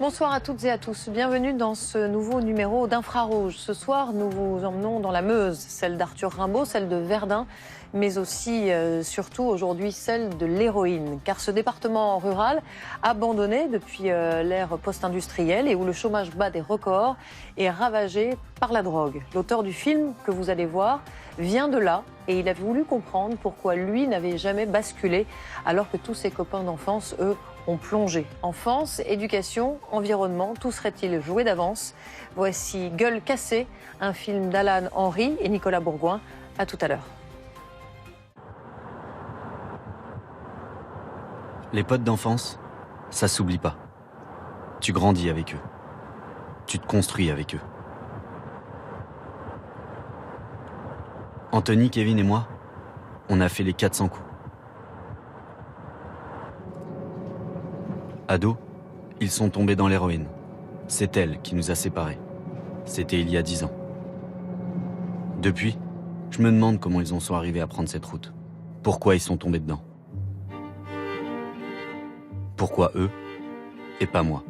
Bonsoir à toutes et à tous. Bienvenue dans ce nouveau numéro d'Infrarouge. Ce soir, nous vous emmenons dans la Meuse, celle d'Arthur Rimbaud, celle de Verdun, mais aussi, surtout aujourd'hui, celle de l'héroïne. Car ce département rural, abandonné depuis l'ère post-industrielle et où le chômage bat des records, est ravagé par la drogue. L'auteur du film que vous allez voir vient de là et il a voulu comprendre pourquoi lui n'avait jamais basculé alors que tous ses copains d'enfance, eux, ont plongé. Enfance, éducation, environnement, tout serait-il joué d'avance? Voici Gueule cassée, un film d'Alan Henry et Nicolas Bourgoin. À tout à l'heure. Les potes d'enfance, ça s'oublie pas. Tu grandis avec eux. Tu te construis avec eux. Anthony, Kevin et moi, on a fait les 400 coups. Ados, ils sont tombés dans l'héroïne. C'est elle qui nous a séparés. C'était il y a 10 ans. Depuis, je me demande comment ils en sont arrivés à prendre cette route. Pourquoi ils sont tombés dedans. Pourquoi eux et pas moi?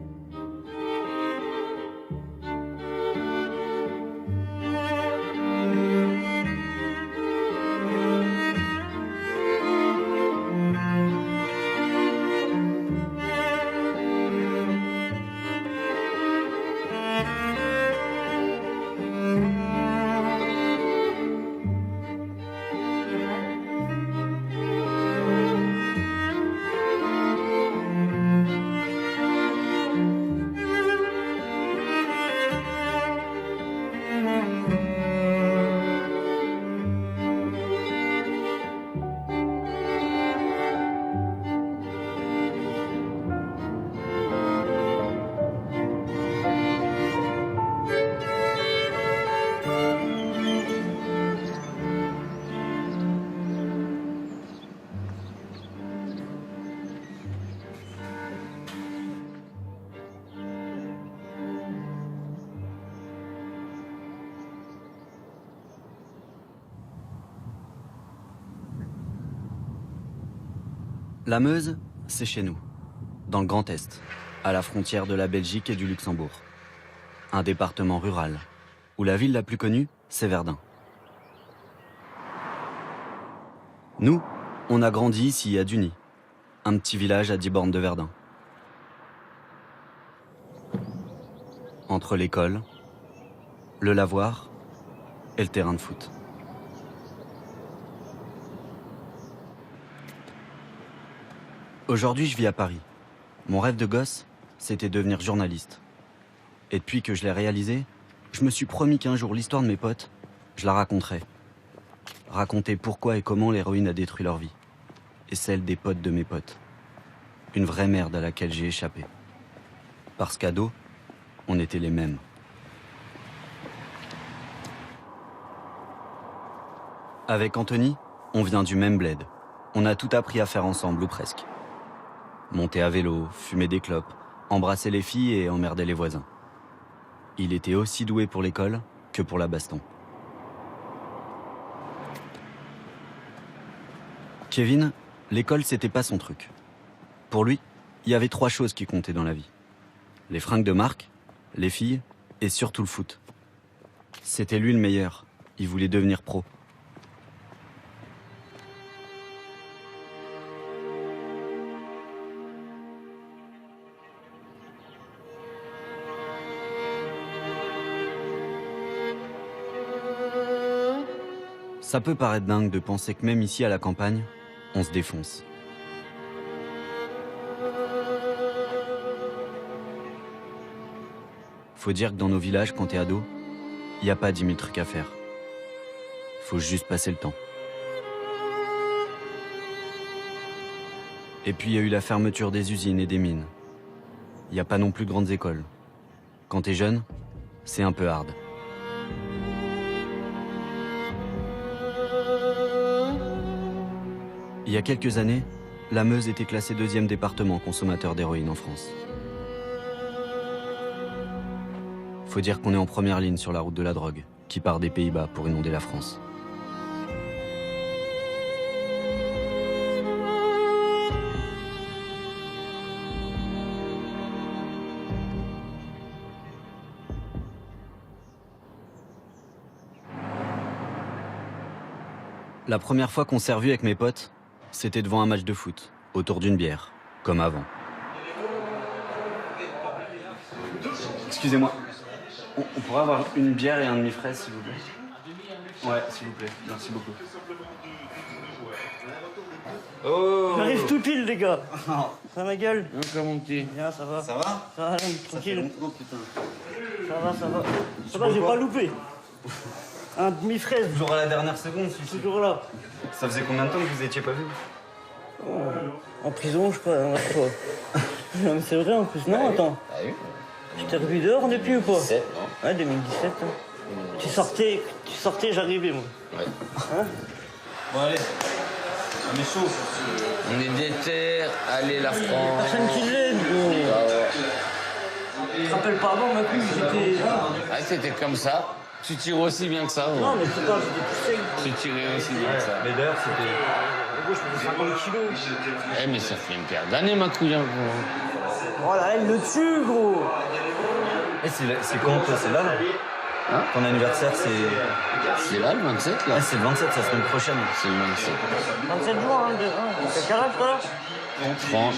La Meuse, c'est chez nous, dans le Grand Est, à la frontière de la Belgique et du Luxembourg. Un département rural, où la ville la plus connue, c'est Verdun. Nous, on a grandi ici à Duny, un petit village à 10 bornes de Verdun. Entre l'école, le lavoir et le terrain de foot. Aujourd'hui, je vis à Paris. Mon rêve de gosse, c'était devenir journaliste. Et depuis que je l'ai réalisé, je me suis promis qu'un jour l'histoire de mes potes, je la raconterai. Raconter pourquoi et comment l'héroïne a détruit leur vie. Et celle des potes de mes potes. Une vraie merde à laquelle j'ai échappé. Parce qu'ados, on était les mêmes. Avec Anthony, on vient du même bled. On a tout appris à faire ensemble, ou presque. Monter à vélo, fumer des clopes, embrasser les filles et emmerder les voisins. Il était aussi doué pour l'école que pour la baston. Kevin, l'école c'était pas son truc. Pour lui, il y avait 3 choses qui comptaient dans la vie. Les fringues de marque, les filles et surtout le foot. C'était lui le meilleur, il voulait devenir pro. Ça peut paraître dingue de penser que même ici à la campagne, on se défonce. Faut dire que dans nos villages, quand t'es ado, y a pas 10 000 trucs à faire. Faut juste passer le temps. Et puis il y a eu la fermeture des usines et des mines. Y a pas non plus de grandes écoles. Quand t'es jeune, c'est un peu hard. Il y a quelques années, la Meuse était classée 2e département consommateur d'héroïne en France. Faut dire qu'on est en première ligne sur la route de la drogue, qui part des Pays-Bas pour inonder la France. La première fois qu'on s'est revu avec mes potes, c'était devant un match de foot, autour d'une bière, comme avant. Excusez-moi, on pourrait avoir une bière et un demi-fraise, s'il vous plaît? Ouais, s'il vous plaît, merci beaucoup. Oh. J'arrive tout pile, les gars. Ça ma gueule. Comment mon petit? Bien, ça va. Ça va? Ça va, tranquille. Putain. Ça va, ça va. Ça va, j'ai pas loupé. Un demi-fraise. Toujours à la dernière seconde, celui-ci. Toujours là. Ça faisait combien de temps que vous étiez pas vu? En prison, je crois. Non, mais c'est vrai en plus. Non, attends. Ah oui. Je t'ai revu dehors depuis ou pas? 17, non? Ouais, 2017. Hein. Tu sortais, j'arrivais, moi. Ouais. Hein? Bon, allez. On est chaud. On est déter, allez la France. Personne qui l'aide, gros. Ah ouais. Tu te rappelles pas avant, ma couille, j'étais. Ah, c'était comme ça. Tu tires aussi bien que ça. Ouais. Non, mais c'est pas, j'étais tout sec. Tu tirais aussi bien que ça. Mais d'ailleurs, c'était... Gros, je faisais 50 kilos. Eh, mais ça fait une paire d'années, ma couille. Hein, Oh là, elle le tue, gros. Eh, c'est quand, toi? C'est là, là? Hein? Ton anniversaire, c'est... C'est là, le 27, là. Ah, c'est le 27, c'est la semaine prochaine. C'est le 27. 27 jours, hein, t'as quel âge, toi? 30.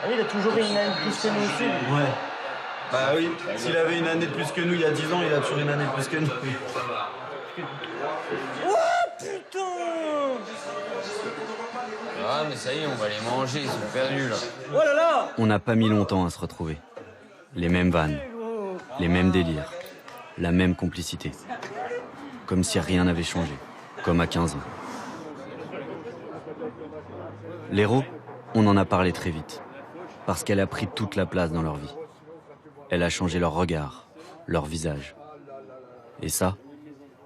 Ah oui, il a toujours une année de plus que nous aussi. Ouais. Bah oui, s'il avait une année de plus que nous il y a 10 ans, il a toujours une année de plus que nous. Oh putain! Ah, mais ça y est, on va les manger, ils sont perdus, là. Oh là là! On n'a pas mis longtemps à se retrouver. Les mêmes vannes, les mêmes délires, la même complicité. Comme si rien n'avait changé, comme à 15 ans. L'héros, on en a parlé très vite, parce qu'elle a pris toute la place dans leur vie. Elle a changé leur regard, leur visage. Et ça,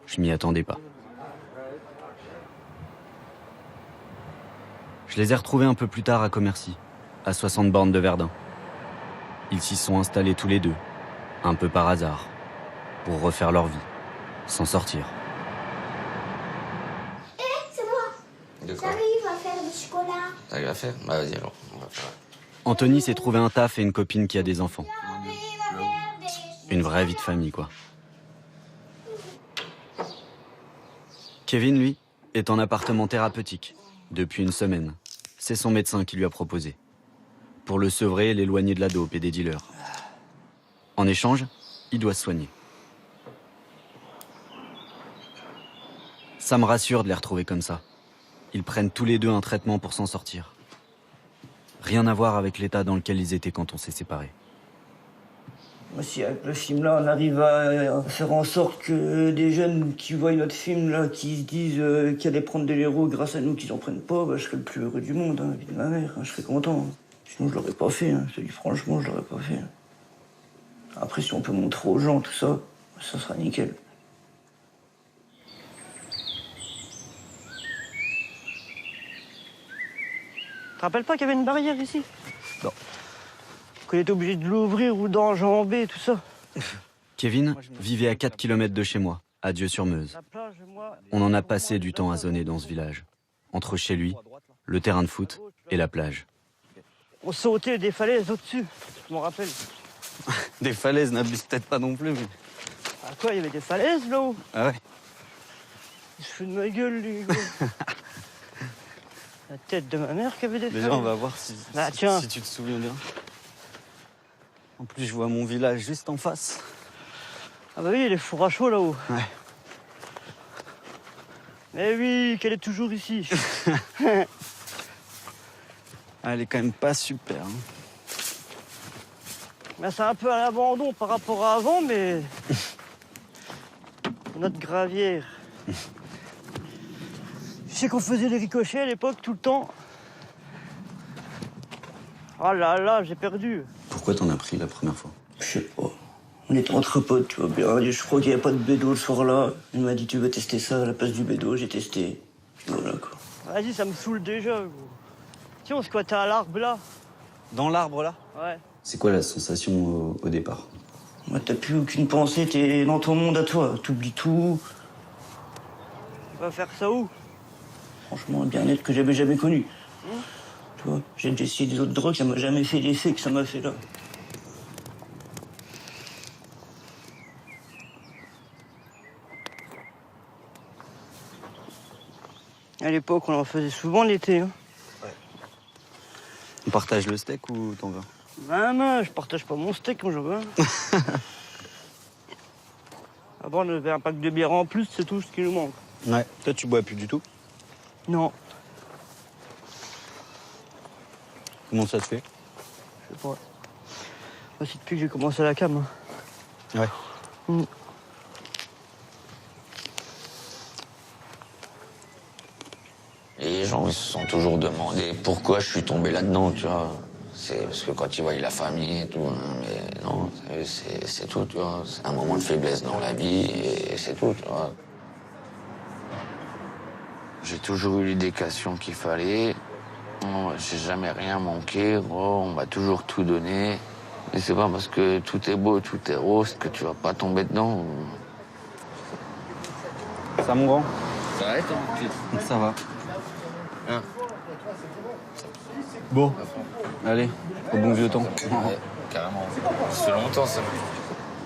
je m'y attendais pas. Je les ai retrouvés un peu plus tard à Commercy, à 60 bornes de Verdun. Ils s'y sont installés tous les deux, un peu par hasard, pour refaire leur vie, s'en sortir. C'est moi. De quoi? J'arrive à faire du chocolat. T'arrives à faire? Bah, vas-y, alors. On va faire. Anthony s'est trouvé un taf et une copine qui a des enfants. J'arrive à faire des... Une vraie vie de famille, quoi. Kevin, lui, est en appartement thérapeutique, depuis une semaine. C'est son médecin qui lui a proposé. Pour le sevrer et l'éloigner de la dope et des dealers. En échange, il doit se soigner. Ça me rassure de les retrouver comme ça. Ils prennent tous les deux un traitement pour s'en sortir. Rien à voir avec l'état dans lequel ils étaient quand on s'est séparés. Moi, si avec le film là, on arrive à faire en sorte que des jeunes qui voient notre film là, qui se disent qu'ils allaient prendre de l'héros grâce à nous, qu'ils en prennent pas, bah, je serais le plus heureux du monde, hein, vie de ma mère, hein, je serais content. Hein. Sinon, je l'aurais pas fait, hein, je te dis franchement, je l'aurais pas fait. Après, si on peut montrer aux gens tout ça, ça sera nickel. Tu te rappelles pas qu'il y avait une barrière ici? Non. Qu'on était obligé de l'ouvrir ou d'enjamber, tout ça. Kevin vivait à 4 km de chez moi, à Dieu-sur-Meuse. La plage, moi, On en a passé du temps à zoner dans ce village. Entre chez lui, le terrain de foot et la plage. on sautait des falaises au-dessus, je m'en rappelle. Des falaises n'abusent peut-être pas non plus, mais... Ah quoi, il y avait des falaises là-haut? Ah ouais? Il se fout de ma gueule, lui, gros. La tête de ma mère qui avait des falaises. Déjà, on va voir si, Bah, tiens. si tu te souviens bien. En plus, je vois mon village juste en face. Ah bah oui, les fours à chaud là-haut. Ouais. Mais oui, qu'elle est toujours ici. Elle est quand même pas super. Hein. Bah, c'est un peu à l'abandon par rapport à avant, mais... Notre gravière. Je sais qu'on faisait des ricochets à l'époque, tout le temps. Oh là là, j'ai perdu. Pourquoi t'en as pris la première fois? Je sais pas. On était entre potes, tu vois bien. Je crois qu'il n'y avait pas de bédo le soir-là. Il m'a dit, tu veux tester ça à la place du bédo? J'ai testé. Puis voilà, quoi. Vas-y, ça me saoule déjà, gros. Tiens, on squattait à l'arbre, là. Dans l'arbre, là? Ouais. C'est quoi la sensation au départ? Moi, t'as plus aucune pensée, t'es dans ton monde à toi. T'oublies tout. Tu vas faire ça où? Franchement, un bien-être que j'avais jamais connu. Tu vois, j'ai déjà essayé des autres drogues, ça m'a jamais fait l'effet que ça m'a fait là. À l'époque, on en faisait souvent l'été. Hein. On partage le steak ou t'en veux? Ben non, je partage pas mon steak, moi j'en veux un. Avant, on avait un pack de bière en plus, c'est tout ce qui nous manque. Ouais. Toi, tu bois plus du tout? Non, Comment ça se fait? je sais pas. Moi, c'est depuis que j'ai commencé la cam. Hein. Ouais. Et les gens, ils se sont toujours demandé pourquoi je suis tombé là-dedans, tu vois. C'est parce que quand ils voient la famille et tout, hein, mais non, c'est tout, tu vois. C'est un moment de faiblesse dans la vie et c'est tout, tu vois. J'ai toujours eu l'éducation qu'il fallait. Oh, j'ai jamais rien manqué, gros. On m'a toujours tout donné. Et c'est pas parce que tout est beau, tout est rose que tu vas pas tomber dedans. Ça, mon grand? Ça va, toi? Ça va. Hein? Bon. Allez, au bon vieux temps. Ouais, carrément. Ça fait longtemps, ça.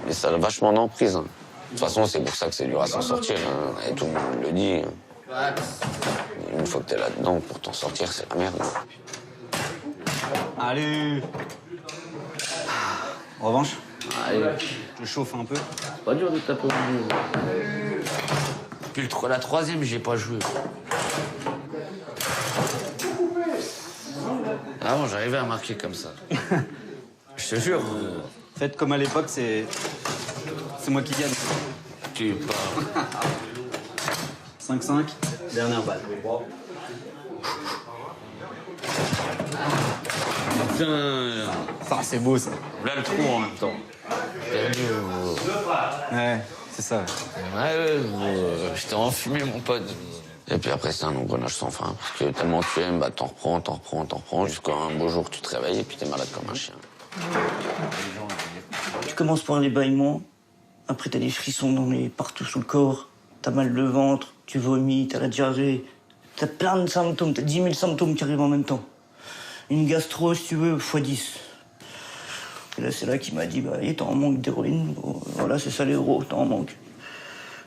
Mais ça a vachement d'emprise. Hein. De toute façon, c'est pour ça que c'est dur à s'en sortir. Hein. Et tout le monde le dit. Une fois que t'es là-dedans, pour t'en sortir, c'est la merde. Allez. En revanche, Allez. je chauffe un peu. C'est pas dur de taper au bout. Puis la troisième, j'ai pas joué. Avant, j'arrivais à marquer comme ça. Je te jure. Faites comme à l'époque, c'est moi qui gagne. Tu parles. 5-5, dernière balle. Putain. Ça, c'est beau, ça. Là, le trou en même temps. Perdu. Ouais, c'est ça. Ouais, j'étais enfumé, mon pote. Et puis après, c'est un engrenage sans fin. Parce que tellement tu aimes, bah, t'en reprends. Jusqu'à un beau jour, tu te réveilles et puis t'es malade comme un chien. Tu commences par les bâillements, après t'as des frissons partout sous le corps, t'as mal de ventre, tu vomis, t'as la diarrhée, t'as plein de symptômes, t'as 10 000 symptômes qui arrivent en même temps. Une gastro, si tu veux, x10. Et là, c'est là qu'il m'a dit, bah, t'es en manque d'héroïne, bon, voilà, c'est ça l'héros, t'es en manque.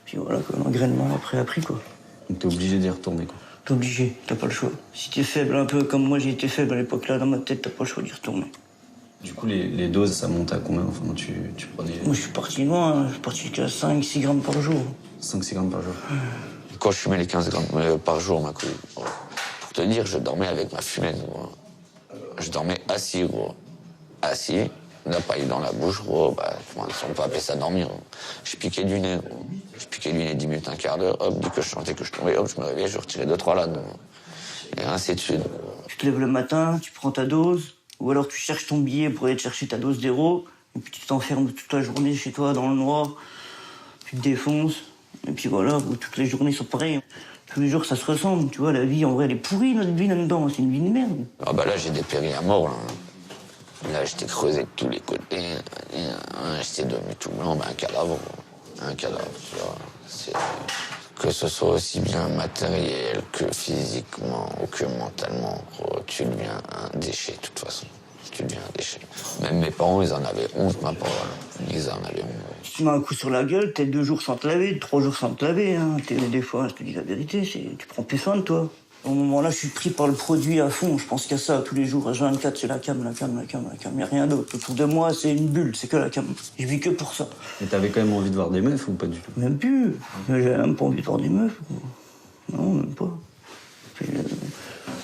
Puis voilà, quoi, l'engrainement après a pris, quoi. Donc t'es obligé d'y retourner, quoi. T'es obligé, t'as pas le choix. Si t'es faible, un peu comme moi j'ai été faible à l'époque là, dans ma tête, t'as pas le choix d'y retourner. Du coup, les doses, ça monte à combien? Enfin, tu prenais Moi, je suis parti loin, hein. Je suis parti jusqu'à 5-6 grammes par jour. 5-6 grammes par jour. Quand je fumais les 15 grammes par jour, ma couille. Pour te dire, je dormais avec ma fumette, gros. Je dormais assis, gros. Assis, la paille dans la bouche, gros. Bah, on peut appeler ça dormir. Gros. Je piquais du nez, gros. Je piquais du nez 10 minutes, un quart d'heure. Hop, dès que je sentais que je tombais, hop, je me réveillais, je retirais 2-3 lattes. Et ainsi de suite. Tu te lèves le matin, tu prends ta dose, ou alors tu cherches ton billet pour aller te chercher ta dose d'héros, et puis tu t'enfermes toute la journée chez toi dans le noir, tu te défonces, et puis voilà, toutes les journées sont pareilles. Tous les jours ça se ressemble, tu vois, la vie en vrai elle est pourrie, notre vie là-dedans, c'est une vie de merde. Ah bah là, j'ai dépéri à mort, là. Là, j'étais creusé de tous les côtés. J'étais devenu tout blanc, un cadavre. Un cadavre, tu vois. Que ce soit aussi bien matériel que physiquement ou que mentalement, gros, tu deviens un déchet, de toute façon. Tu deviens un déchet. Même mes parents, ils en avaient honte, ma parole. Ils en avaient honte. Si tu mets un coup sur la gueule, t'es 2 jours sans te laver, 3 jours sans te laver. Hein. Des fois, je te dis la vérité, tu prends plus soin de toi. Au moment-là, je suis pris par le produit à fond. Je pense qu'à ça tous les jours. H24, c'est la cam. Il n'y a rien d'autre. Autour de moi, c'est une bulle, c'est que la cam. Je vis que pour ça. Et t'avais quand même envie de voir des meufs ou pas du tout? Même plus. J'avais même pas envie de voir des meufs. Non, même pas. Puis,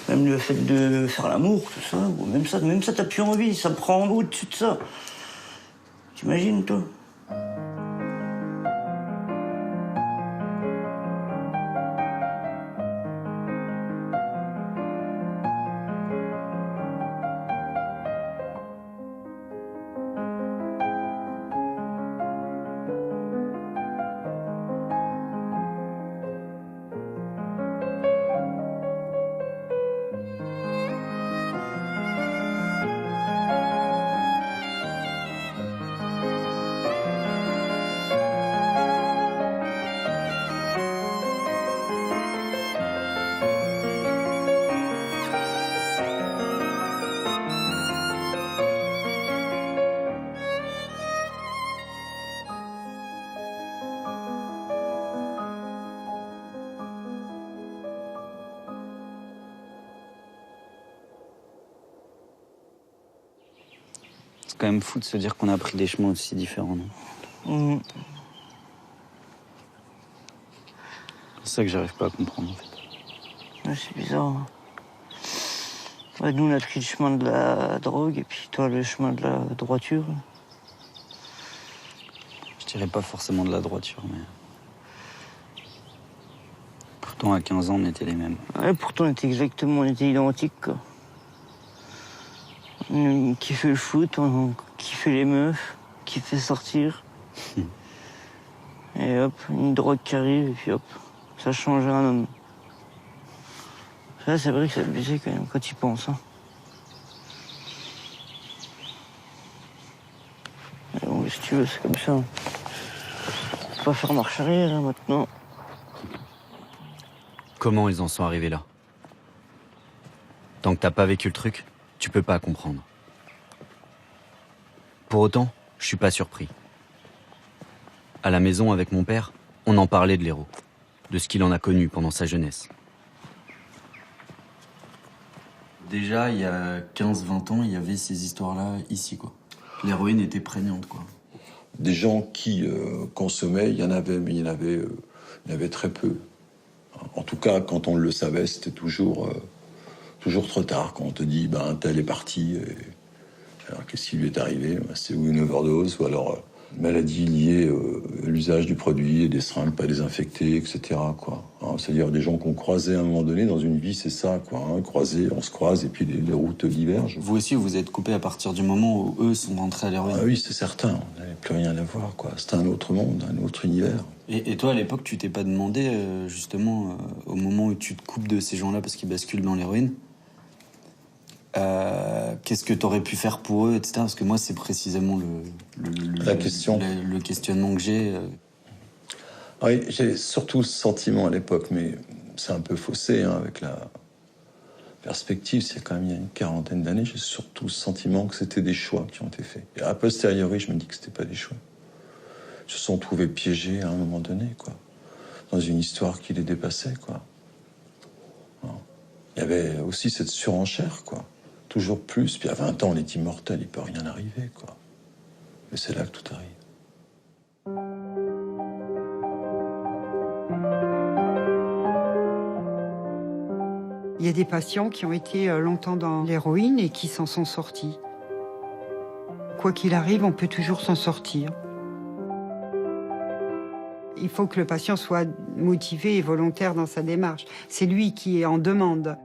même le fait de faire l'amour, tout ça, ou même ça, t'as plus envie. Ça prend en au-dessus de ça. T'imagines, toi? quand même fou de se dire qu'on a pris des chemins aussi différents, non? C'est ça que j'arrive pas à comprendre, en fait. Ouais, c'est bizarre. Hein. Ouais, nous, on a pris le chemin de la drogue, et puis toi, le chemin de la droiture. Je dirais pas forcément de la droiture, mais... Pourtant, à 15 ans, on était les mêmes. Ouais, pourtant, on était identiques, quoi. On kiffait le foot, on kiffait les meufs, on kiffait sortir. Et hop, une drogue qui arrive, et puis hop, ça change un homme. Ça, c'est vrai que c'est abusé quand même, quand tu y penses. Hein. Mais bon, si tu veux, c'est comme ça. On peut pas faire marche arrière, hein, maintenant. Comment ils en sont arrivés là? Tant que t'as pas vécu le truc, tu peux pas comprendre. Pour autant, je suis pas surpris. À la maison, avec mon père, on en parlait de l'héros, de ce qu'il en a connu pendant sa jeunesse. Déjà, il y a 15-20 ans, il y avait ces histoires-là ici, quoi. L'héroïne était prégnante, quoi. Des gens qui consommaient, il y en avait, mais il y en avait très peu. En tout cas, quand on le savait, c'était toujours trop tard. Quand on te dit, un tel est parti, et... alors qu'est-ce qui lui est arrivé? C'est ou une overdose, ou alors maladie liée à l'usage du produit, et des seringues pas désinfectées, etc. C'est-à-dire des gens qu'on croisait à un moment donné dans une vie, c'est ça, quoi. Croiser, on se croise, et puis les routes divergent. Vous aussi, vous êtes coupé à partir du moment où eux sont rentrés à l'héroïne. Ah oui, c'est certain. On n'avait plus rien à voir, quoi. C'était un autre monde, un autre univers. Et toi, à l'époque, tu t'es pas demandé, justement, au moment où tu te coupes de ces gens-là parce qu'ils basculent dans l'héroïne, qu'est-ce que t'aurais pu faire pour eux, etc. Parce que moi, c'est précisément la question. Le questionnement que j'ai. Oui, j'ai surtout le sentiment à l'époque, mais c'est un peu faussé avec la perspective. C'est quand même il y a une quarantaine d'années. J'ai surtout le sentiment que c'était des choix qui ont été faits. Et a posteriori, je me dis que c'était pas des choix. Ils se sont trouvés piégés à un moment donné, quoi, dans une histoire qui les dépassait, quoi. Il y avait aussi cette surenchère, quoi. Toujours plus. Puis à 20 ans, on est immortel, il peut rien arriver, quoi. Mais c'est là que tout arrive. Il y a des patients qui ont été longtemps dans l'héroïne et qui s'en sont sortis. Quoi qu'il arrive, on peut toujours s'en sortir. Il faut que le patient soit motivé et volontaire dans sa démarche. C'est lui qui est en demande.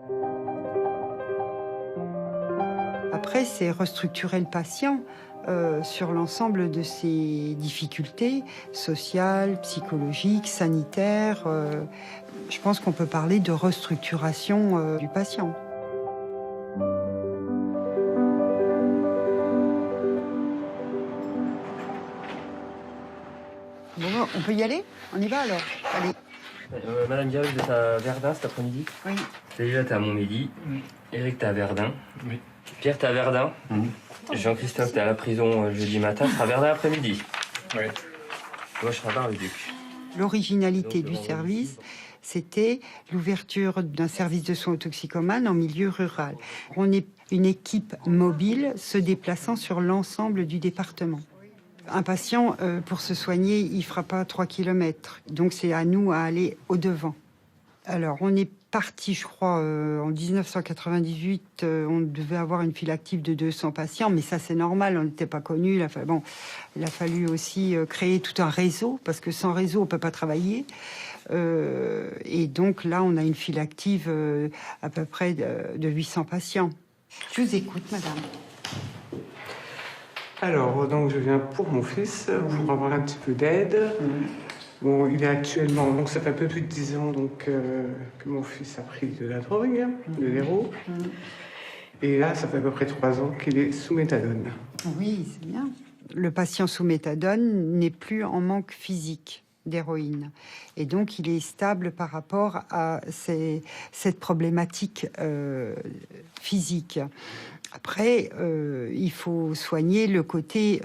Après, c'est restructurer le patient sur l'ensemble de ses difficultés sociales, psychologiques, sanitaires. Je pense qu'on peut parler de restructuration du patient. Bon, on peut y aller? On y va alors? Allez. Madame Garus, vous êtes à Verdun cet après-midi? Oui. Déjà, t'es à Montmédy. Eric, t'es à Verdun. Oui. Pierre, t'es à Verdun. Jean-Christophe, t'es à la prison jeudi matin. Tu seras à Verdun après-midi. Oui. Moi, je serai à Bar-le-Duc. L'originalité du service, c'était l'ouverture d'un service de soins aux toxicomanes en milieu rural. On est une équipe mobile se déplaçant sur l'ensemble du département. Un patient, pour se soigner, il ne fera pas 3 km. Donc c'est à nous à aller au-devant. Alors, on est parti, je crois, en 1998, on devait avoir une file active de 200 patients, mais ça c'est normal, on n'était pas connus. Il a fallu aussi créer tout un réseau, parce que sans réseau, on ne peut pas travailler. Et donc là, on a une file active à peu près de 800 patients. Je vous écoute, madame. Alors, donc je viens pour mon fils, pour avoir un petit peu d'aide. Bon, il est actuellement, donc ça fait un peu plus de 10 ans donc, que mon fils a pris de la drogue, de l'héros. Et là, ça fait à peu près 3 ans qu'il est sous méthadone. Oui, c'est bien. Le patient sous méthadone n'est plus en manque physique d'héroïne. Et donc, il est stable par rapport à cette problématique physique. Après, il faut soigner le côté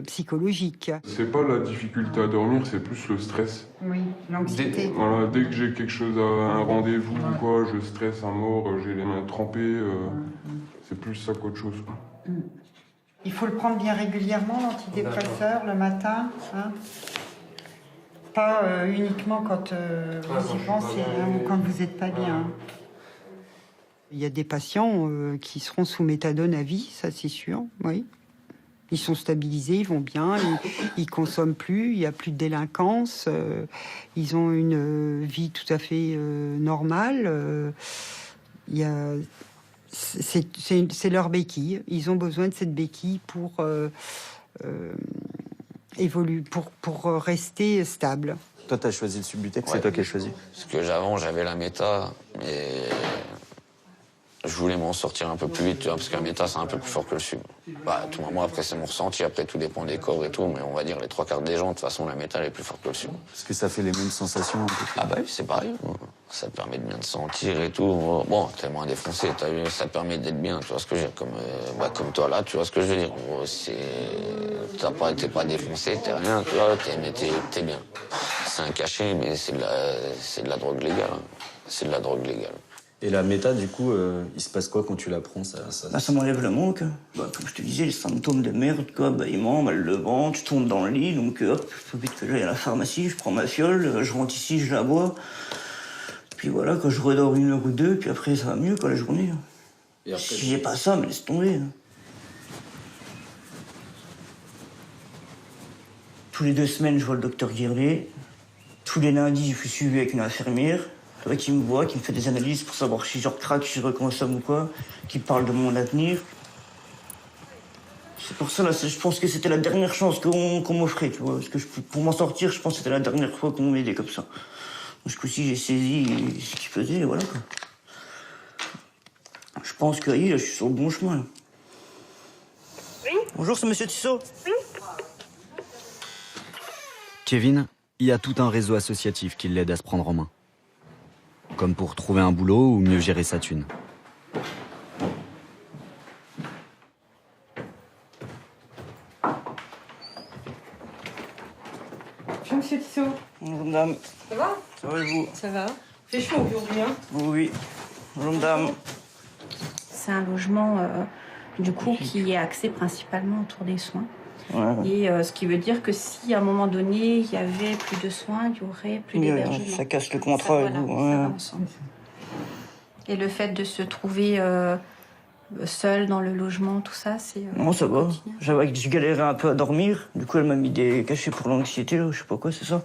psychologique. C'est pas la difficulté à dormir, c'est plus le stress. Oui, l'anxiété. Voilà, dès que j'ai quelque chose, un rendez-vous ou quoi, je stresse à mort, j'ai les mains trempées. C'est plus ça qu'autre chose, quoi. Il faut le prendre bien régulièrement, l'antidépresseur, le matin. Hein. Pas uniquement quand vous y pensez ou quand vous n'êtes pas bien. Il y a des patients qui seront sous méthadone à vie, ça c'est sûr, oui. Ils sont stabilisés, ils vont bien, ils consomment plus, il n'y a plus de délinquance, ils ont une vie tout à fait normale. C'est leur béquille. Ils ont besoin de cette béquille pour évoluer, pour rester stable. Toi, t'as choisi le Subutex, c'est toi qui as choisi. Parce que avant, j'avais la méta, mais je voulais m'en sortir un peu plus vite, tu vois, parce que la méta, c'est un peu plus fort que le sub. Bah, tout moment, après, c'est mon ressenti, après, tout dépend des corps et tout, mais on va dire les 3/4 des gens, de toute façon, la méta, elle est plus forte que le sub. Parce que ça fait les mêmes sensations un peu. Ah bah oui, c'est pareil. Ça te permet de bien te sentir et tout. Bon, t'es moins défoncé, t'as vu, ça te permet d'être bien, tu vois ce que je veux dire. Comme toi là, tu vois ce que je veux dire. En gros, t'es pas défoncé, t'es rien, tu vois, mais t'es bien. C'est un cachet, mais c'est de la drogue légale. Hein. C'est de la drogue légale. Et la méta, du coup, il se passe quoi quand tu la prends ça m'enlève le manque. Bah, comme je te disais, les symptômes de merde, quoi, bâillement, mal de ventre, tu tombes dans le lit, donc hop, il faut vite que j'aille à la pharmacie, je prends ma fiole, je rentre ici, je la bois. Puis voilà, quand je redors 1 heure ou 2, puis après ça va mieux, quoi, la journée. Et après, si j'ai pas ça, mais laisse tomber. Tous les 2 semaines, je vois le docteur Guirlet. Tous les lundis, je suis suivi avec une infirmière. Qui me voit, qui me fait des analyses pour savoir si je recraque, si je reconsomme ou quoi, qui parle de mon avenir. C'est pour ça, là, je pense que c'était la dernière chance qu'on m'offrait, tu vois. Parce que pour m'en sortir, je pense que c'était la dernière fois qu'on m'aidait comme ça. Donc, aussi, j'ai saisi ce qu'il faisait, et voilà, quoi. Je pense que là, je suis sur le bon chemin, là. Oui. Bonjour, c'est Monsieur Tissot. Oui. Kevin, il y a tout un réseau associatif qui l'aide à se prendre en main. Comme pour trouver un boulot ou mieux gérer sa thune. Bonjour, Monsieur Tissot. Bonjour, madame. Ça va? Ça va et vous? Ça va. Fait chaud aujourd'hui, hein? Oui. Bonjour, madame. C'est un logement, du coup, qui est axé principalement autour des soins. Ouais. Et ce qui veut dire que si à un moment donné il y avait plus de soins, il y aurait plus d'hébergement. Ça casse le contrat avec vous. Ça va ensemble. Et le fait de se trouver seul dans le logement, tout ça, c'est... non, ça va. Je galérais un peu à dormir. Du coup, elle m'a mis des cachets pour l'anxiété, je sais pas quoi, c'est ça.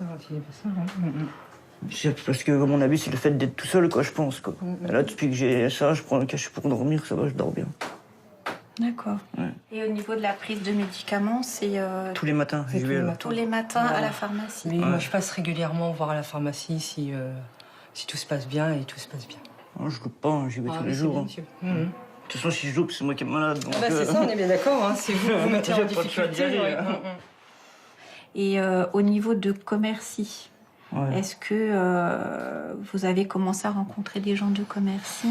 Parce que, à mon avis, c'est le fait d'être tout seul, quoi, je pense. Quoi. Et là, depuis que j'ai ça, je prends un cachet pour dormir, ça va, je dors bien. D'accord. Ouais. Et au niveau de la prise de médicaments, c'est... tous les matins, j'y vais. Tous les matins à la pharmacie. Oui, moi je passe régulièrement voir à la pharmacie si tout se passe bien et tout se passe bien. Non, je loupe pas, hein, j'y vais tous les jours. Bien, hein. monsieur. De toute façon, si je loupe, c'est moi qui est malade. Donc, c'est ça, on est bien d'accord. Hein, c'est vous vous mettez en difficulté. Et au niveau de Commercy, est-ce que vous avez commencé à rencontrer des gens de Commercy?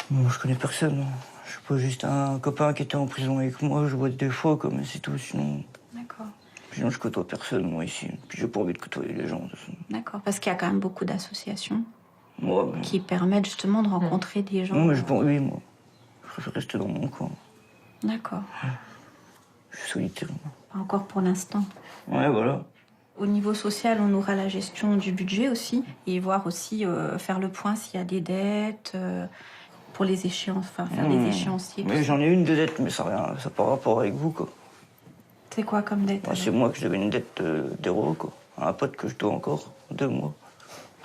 Moi, je connais personne. Je suis pas juste un copain qui était en prison avec moi. Je vois des fois, mais c'est tout. Sinon. D'accord. Sinon, je côtoie personne, moi, ici. Puis j'ai pas envie de côtoyer les gens. D'accord, parce qu'il y a quand même beaucoup d'associations mais... qui permettent justement de rencontrer des gens. Non, mais j'ai pas envie, moi. Je préfère rester dans mon coin. D'accord. Je suis solitaire, moi. Pas encore pour l'instant. Ouais, voilà. Au niveau social, on aura la gestion du budget aussi. Et voir aussi, faire le point s'il y a des dettes, pour les échéances, enfin, faire des échéanciers. Mais j'en ai une de dette, mais ça n'a rien, ça n'a pas rapport avec vous, quoi. C'est quoi comme dette? C'est moi que je devais une dette d'euros, quoi. À un pote que je dois encore 2 mois.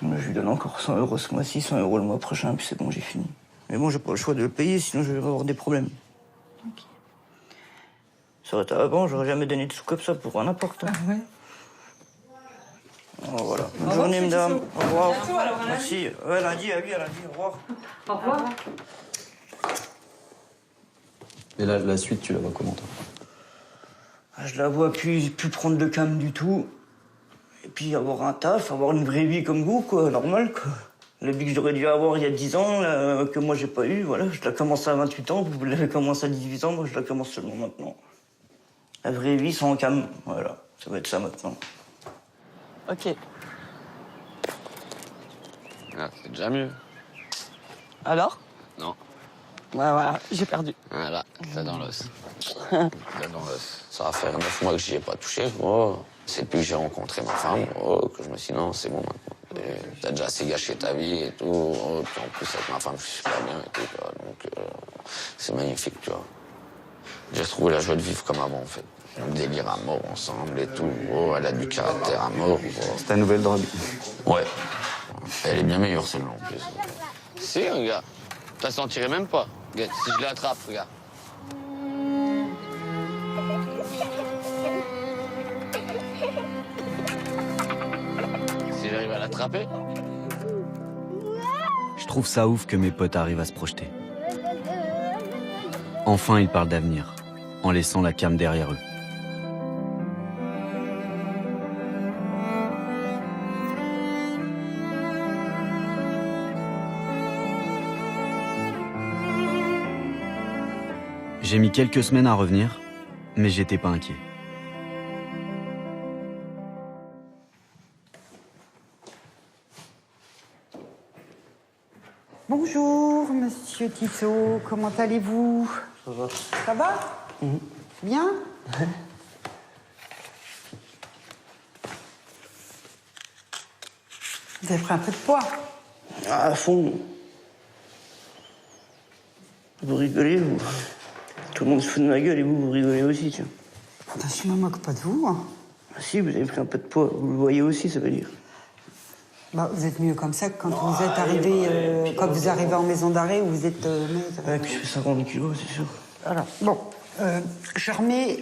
Mais je lui donne encore 100 € ce mois-ci, 100 € le mois prochain, puis c'est bon, j'ai fini. Mais bon, j'ai pas le choix de le payer, sinon je vais avoir des problèmes. Ok. Ça aurait été avant, j'aurais jamais donné de sous comme ça pour n'importe. Ah ouais. Oh, voilà. Bonne journée, madame. Au revoir. Bientôt, alors, à merci. Ouais, lundi, à lundi. Au revoir. Au revoir. Et là, la suite, tu la vois comment, toi? Je la vois plus prendre de cam du tout. Et puis avoir un taf, avoir une vraie vie comme vous, quoi, normal, quoi. La vie que j'aurais dû avoir il y a 10 ans, là, que moi j'ai pas eu, voilà. Je l'ai commencé à 28 ans, vous l'avez commencé à 18 ans, moi je la commence seulement maintenant. La vraie vie sans cam, voilà. Ça va être ça maintenant. Ok. Ah, c'est déjà mieux. Alors? Non. Ouais, voilà, j'ai perdu. Voilà, là dans l'os. Là dans l'os. Ça va faire 9 mois que j'y ai pas touché. Oh. C'est depuis que j'ai rencontré ma femme que je me suis dit non, c'est bon maintenant. T'as déjà assez gâché ta vie et tout. Puis en plus, avec ma femme, je suis super bien et tout. Donc, c'est magnifique, tu vois. J'ai retrouvé la joie de vivre comme avant, en fait. On délire à mort ensemble et tout. Oh, elle a du caractère à mort. C'est ta nouvelle drogue. Ouais. Elle est bien meilleure, celle-là, en plus. Si, regarde. T'as sentirais même pas. Regarde, si je l'attrape, regarde. Si j'arrive à l'attraper. Je trouve ça ouf que mes potes arrivent à se projeter. Enfin, ils parlent d'avenir, en laissant la cam derrière eux. J'ai mis quelques semaines à revenir, mais j'étais pas inquiet. Bonjour, monsieur Tissot, comment allez-vous? Ça va. Ça va? Bien? Vous avez pris un peu de poids? À fond. Vous rigolez, vous. Tout le monde se fout de ma gueule et vous rigolez aussi, tiens. Je me moque pas de vous. Hein. Ah, si, vous avez pris un peu de poids. Vous le voyez aussi, ça veut dire. Bah, vous êtes mieux comme ça que quand vous êtes arrivé, quand vous arrivez en maison d'arrêt où vous êtes. Ouais, puis je fais 50 kilos, c'est sûr. Voilà. Bon, je remets.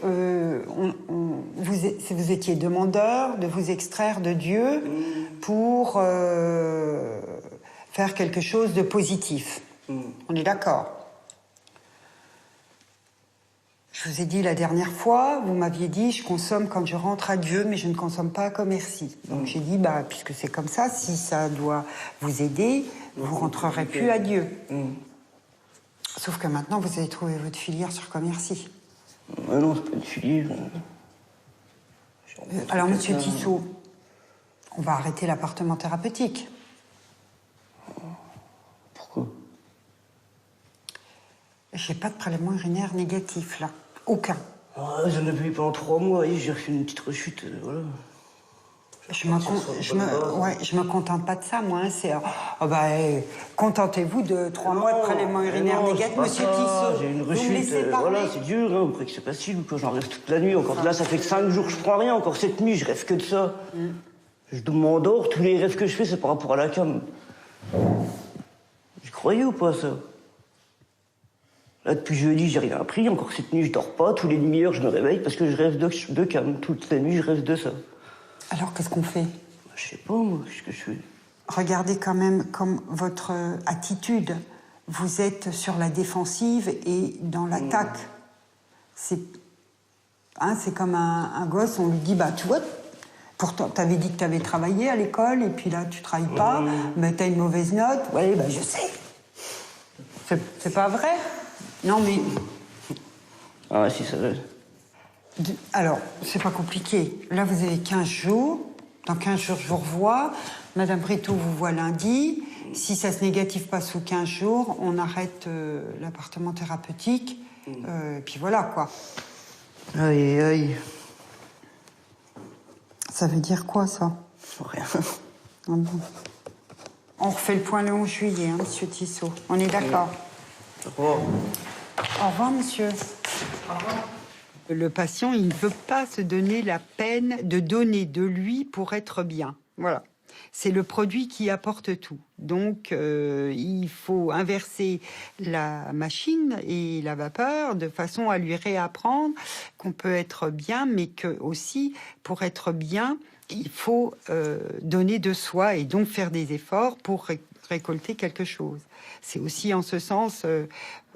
Vous étiez demandeur de vous extraire de Dieu pour faire quelque chose de positif. On est d'accord? Je vous ai dit la dernière fois, vous m'aviez dit, je consomme quand je rentre à Dieu, mais je ne consomme pas comme merci. Donc j'ai dit, bah, puisque c'est comme ça, si ça doit vous aider, vous rentrerez plus à Dieu. Sauf que maintenant, vous avez trouvé votre filière sur Commercy. Non, c'est pas une filière. Alors, monsieur Tissot, on va arrêter l'appartement thérapeutique. Pourquoi? J'ai pas de prélèvement urinaire négatif, là. Aucun. Ouais, j'en ai payé pendant 3 mois, et j'ai refait une petite rechute, voilà. Je me contente pas de ça, moi. Hein, c'est, contentez-vous de 3 mois de prélèvement urinaire négatif, monsieur Tissot. J'ai une rechute, voilà, c'est dur, hein, vous croyez que c'est facile ou quoi? J'en rêve toute la nuit, encore là, ça fait que 5 jours que je prends rien, encore cette nuit, je rêve que de ça. Je m'endors, tous les rêves que je fais, c'est par rapport à la cam. J'y croyais ou pas, ça? Là, depuis jeudi, j'ai rien appris. Encore cette nuit, je dors pas. Tous les demi-heures, je me réveille parce que je rêve de cam. Toute la nuit, je rêve de ça. Alors, qu'est-ce qu'on fait? Je sais pas, moi. Qu'est-ce que je fais? Regardez quand même comme votre attitude. Vous êtes sur la défensive et dans l'attaque. C'est comme un gosse, on lui dit, bah, tu vois, pourtant, t'avais dit que t'avais travaillé à l'école et puis là, tu travailles pas, mais t'as une mauvaise note. Ouais, bah, je sais. C'est pas vrai? Non, mais... Ah, si, ça va. Alors, c'est pas compliqué. Là, vous avez 15 jours. Dans 15 jours, je vous revois. Madame Bréteau vous voit lundi. Si ça se négative pas sous 15 jours, on arrête l'appartement thérapeutique. Et puis voilà, quoi. Aïe, aïe. Ça veut dire quoi, ça? Rien. Ah bon. On refait le point le 11 juillet, hein, monsieur Tissot. On est d'accord? Au revoir. Au revoir, monsieur. Au revoir. Le patient, il ne veut pas se donner la peine de donner de lui pour être bien. Voilà. C'est le produit qui apporte tout. Donc, il faut inverser la machine et la vapeur de façon à lui réapprendre qu'on peut être bien, mais que aussi, pour être bien, il faut donner de soi et donc faire des efforts pour récolter quelque chose. C'est aussi en ce sens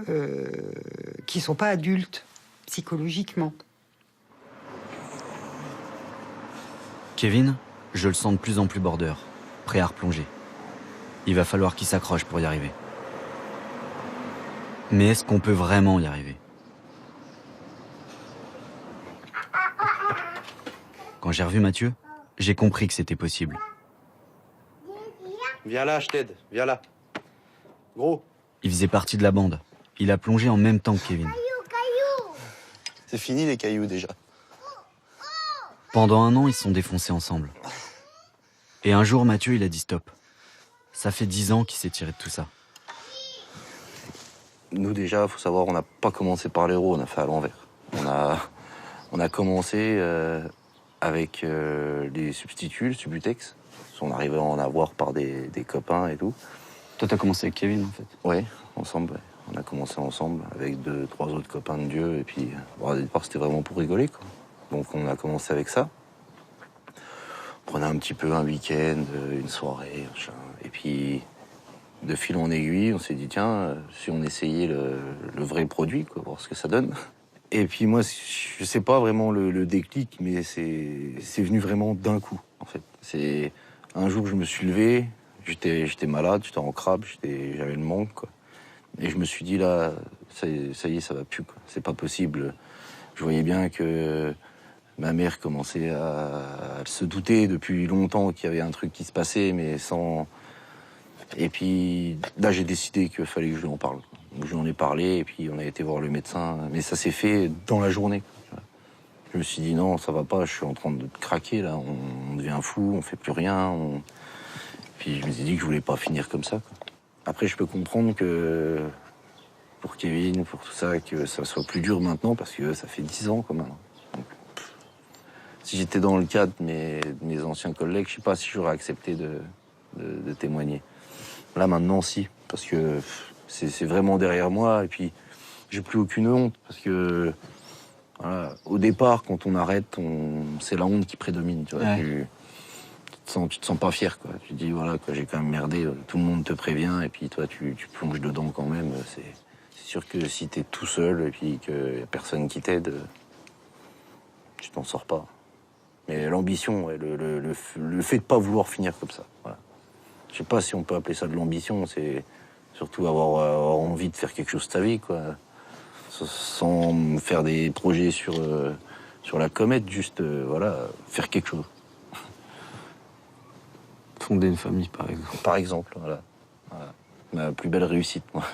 qu'ils ne sont pas adultes psychologiquement. Kevin, je le sens de plus en plus border, prêt à replonger. Il va falloir qu'il s'accroche pour y arriver. Mais est-ce qu'on peut vraiment y arriver? Quand j'ai revu Mathieu, j'ai compris que c'était possible. Viens là, je t'aide. Viens là. Gros. Il faisait partie de la bande. Il a plongé en même temps que Kevin. C'est fini les cailloux déjà. Pendant 1 an, ils se sont défoncés ensemble. Et un jour, Mathieu, il a dit stop. Ça fait 10 ans qu'il s'est tiré de tout ça. Nous déjà, faut savoir, on n'a pas commencé par l'héros, on a fait à l'envers. On a commencé avec les substituts, le Subutex. On arrivait à en avoir par des copains et tout. Toi, t'as commencé avec Kevin, en fait? Oui, ensemble. Ouais. On a commencé ensemble avec 2-3 autres copains de Dieu. Et puis, au départ, c'était vraiment pour rigoler, quoi. Donc, on a commencé avec ça. On prenait un petit peu un week-end, une soirée, machin. Et puis, de fil en aiguille, on s'est dit, tiens, si on essayait le vrai produit, quoi, voir ce que ça donne. Et puis moi, je sais pas vraiment le déclic, mais c'est venu vraiment d'un coup, en fait. C'est un jour, je me suis levé, j'étais malade, j'étais en crabe, j'avais le manque, quoi. Et je me suis dit, là, ça y est, ça va plus, quoi. C'est pas possible. Je voyais bien que ma mère commençait à se douter depuis longtemps qu'il y avait un truc qui se passait, mais sans... Et puis là, j'ai décidé qu'il fallait que je lui en parle. Donc, je lui en ai parlé, et puis on a été voir le médecin. Mais ça s'est fait dans la journée. Je me suis dit, non, ça va pas, je suis en train de craquer, là. On devient fou, on fait plus rien. Puis je me suis dit que je voulais pas finir comme ça, quoi. Après, je peux comprendre que pour Kevin, pour tout ça, que ça soit plus dur maintenant, parce que ça fait 10 ans, quand même. Donc, si j'étais dans le cas de mes anciens collègues, je sais pas si j'aurais accepté de témoigner. Là, maintenant, si, parce que c'est vraiment derrière moi, et puis j'ai plus aucune honte, parce que voilà, au départ, quand on arrête, c'est la honte qui prédomine, tu vois. Ouais. Tu te sens pas fier, quoi. Tu te dis, voilà, quoi, j'ai quand même merdé, tout le monde te prévient, et puis toi, tu plonges dedans quand même. C'est sûr que si t'es tout seul, et puis qu'il y a personne qui t'aide, tu t'en sors pas. Mais l'ambition, ouais, le fait de pas vouloir finir comme ça, voilà. Je sais pas si on peut appeler ça de l'ambition, c'est surtout avoir envie de faire quelque chose de sa vie, quoi. Sans faire des projets sur la comète, juste, voilà, faire quelque chose. Fonder une famille, par exemple. Par exemple, voilà. Ma plus belle réussite, moi.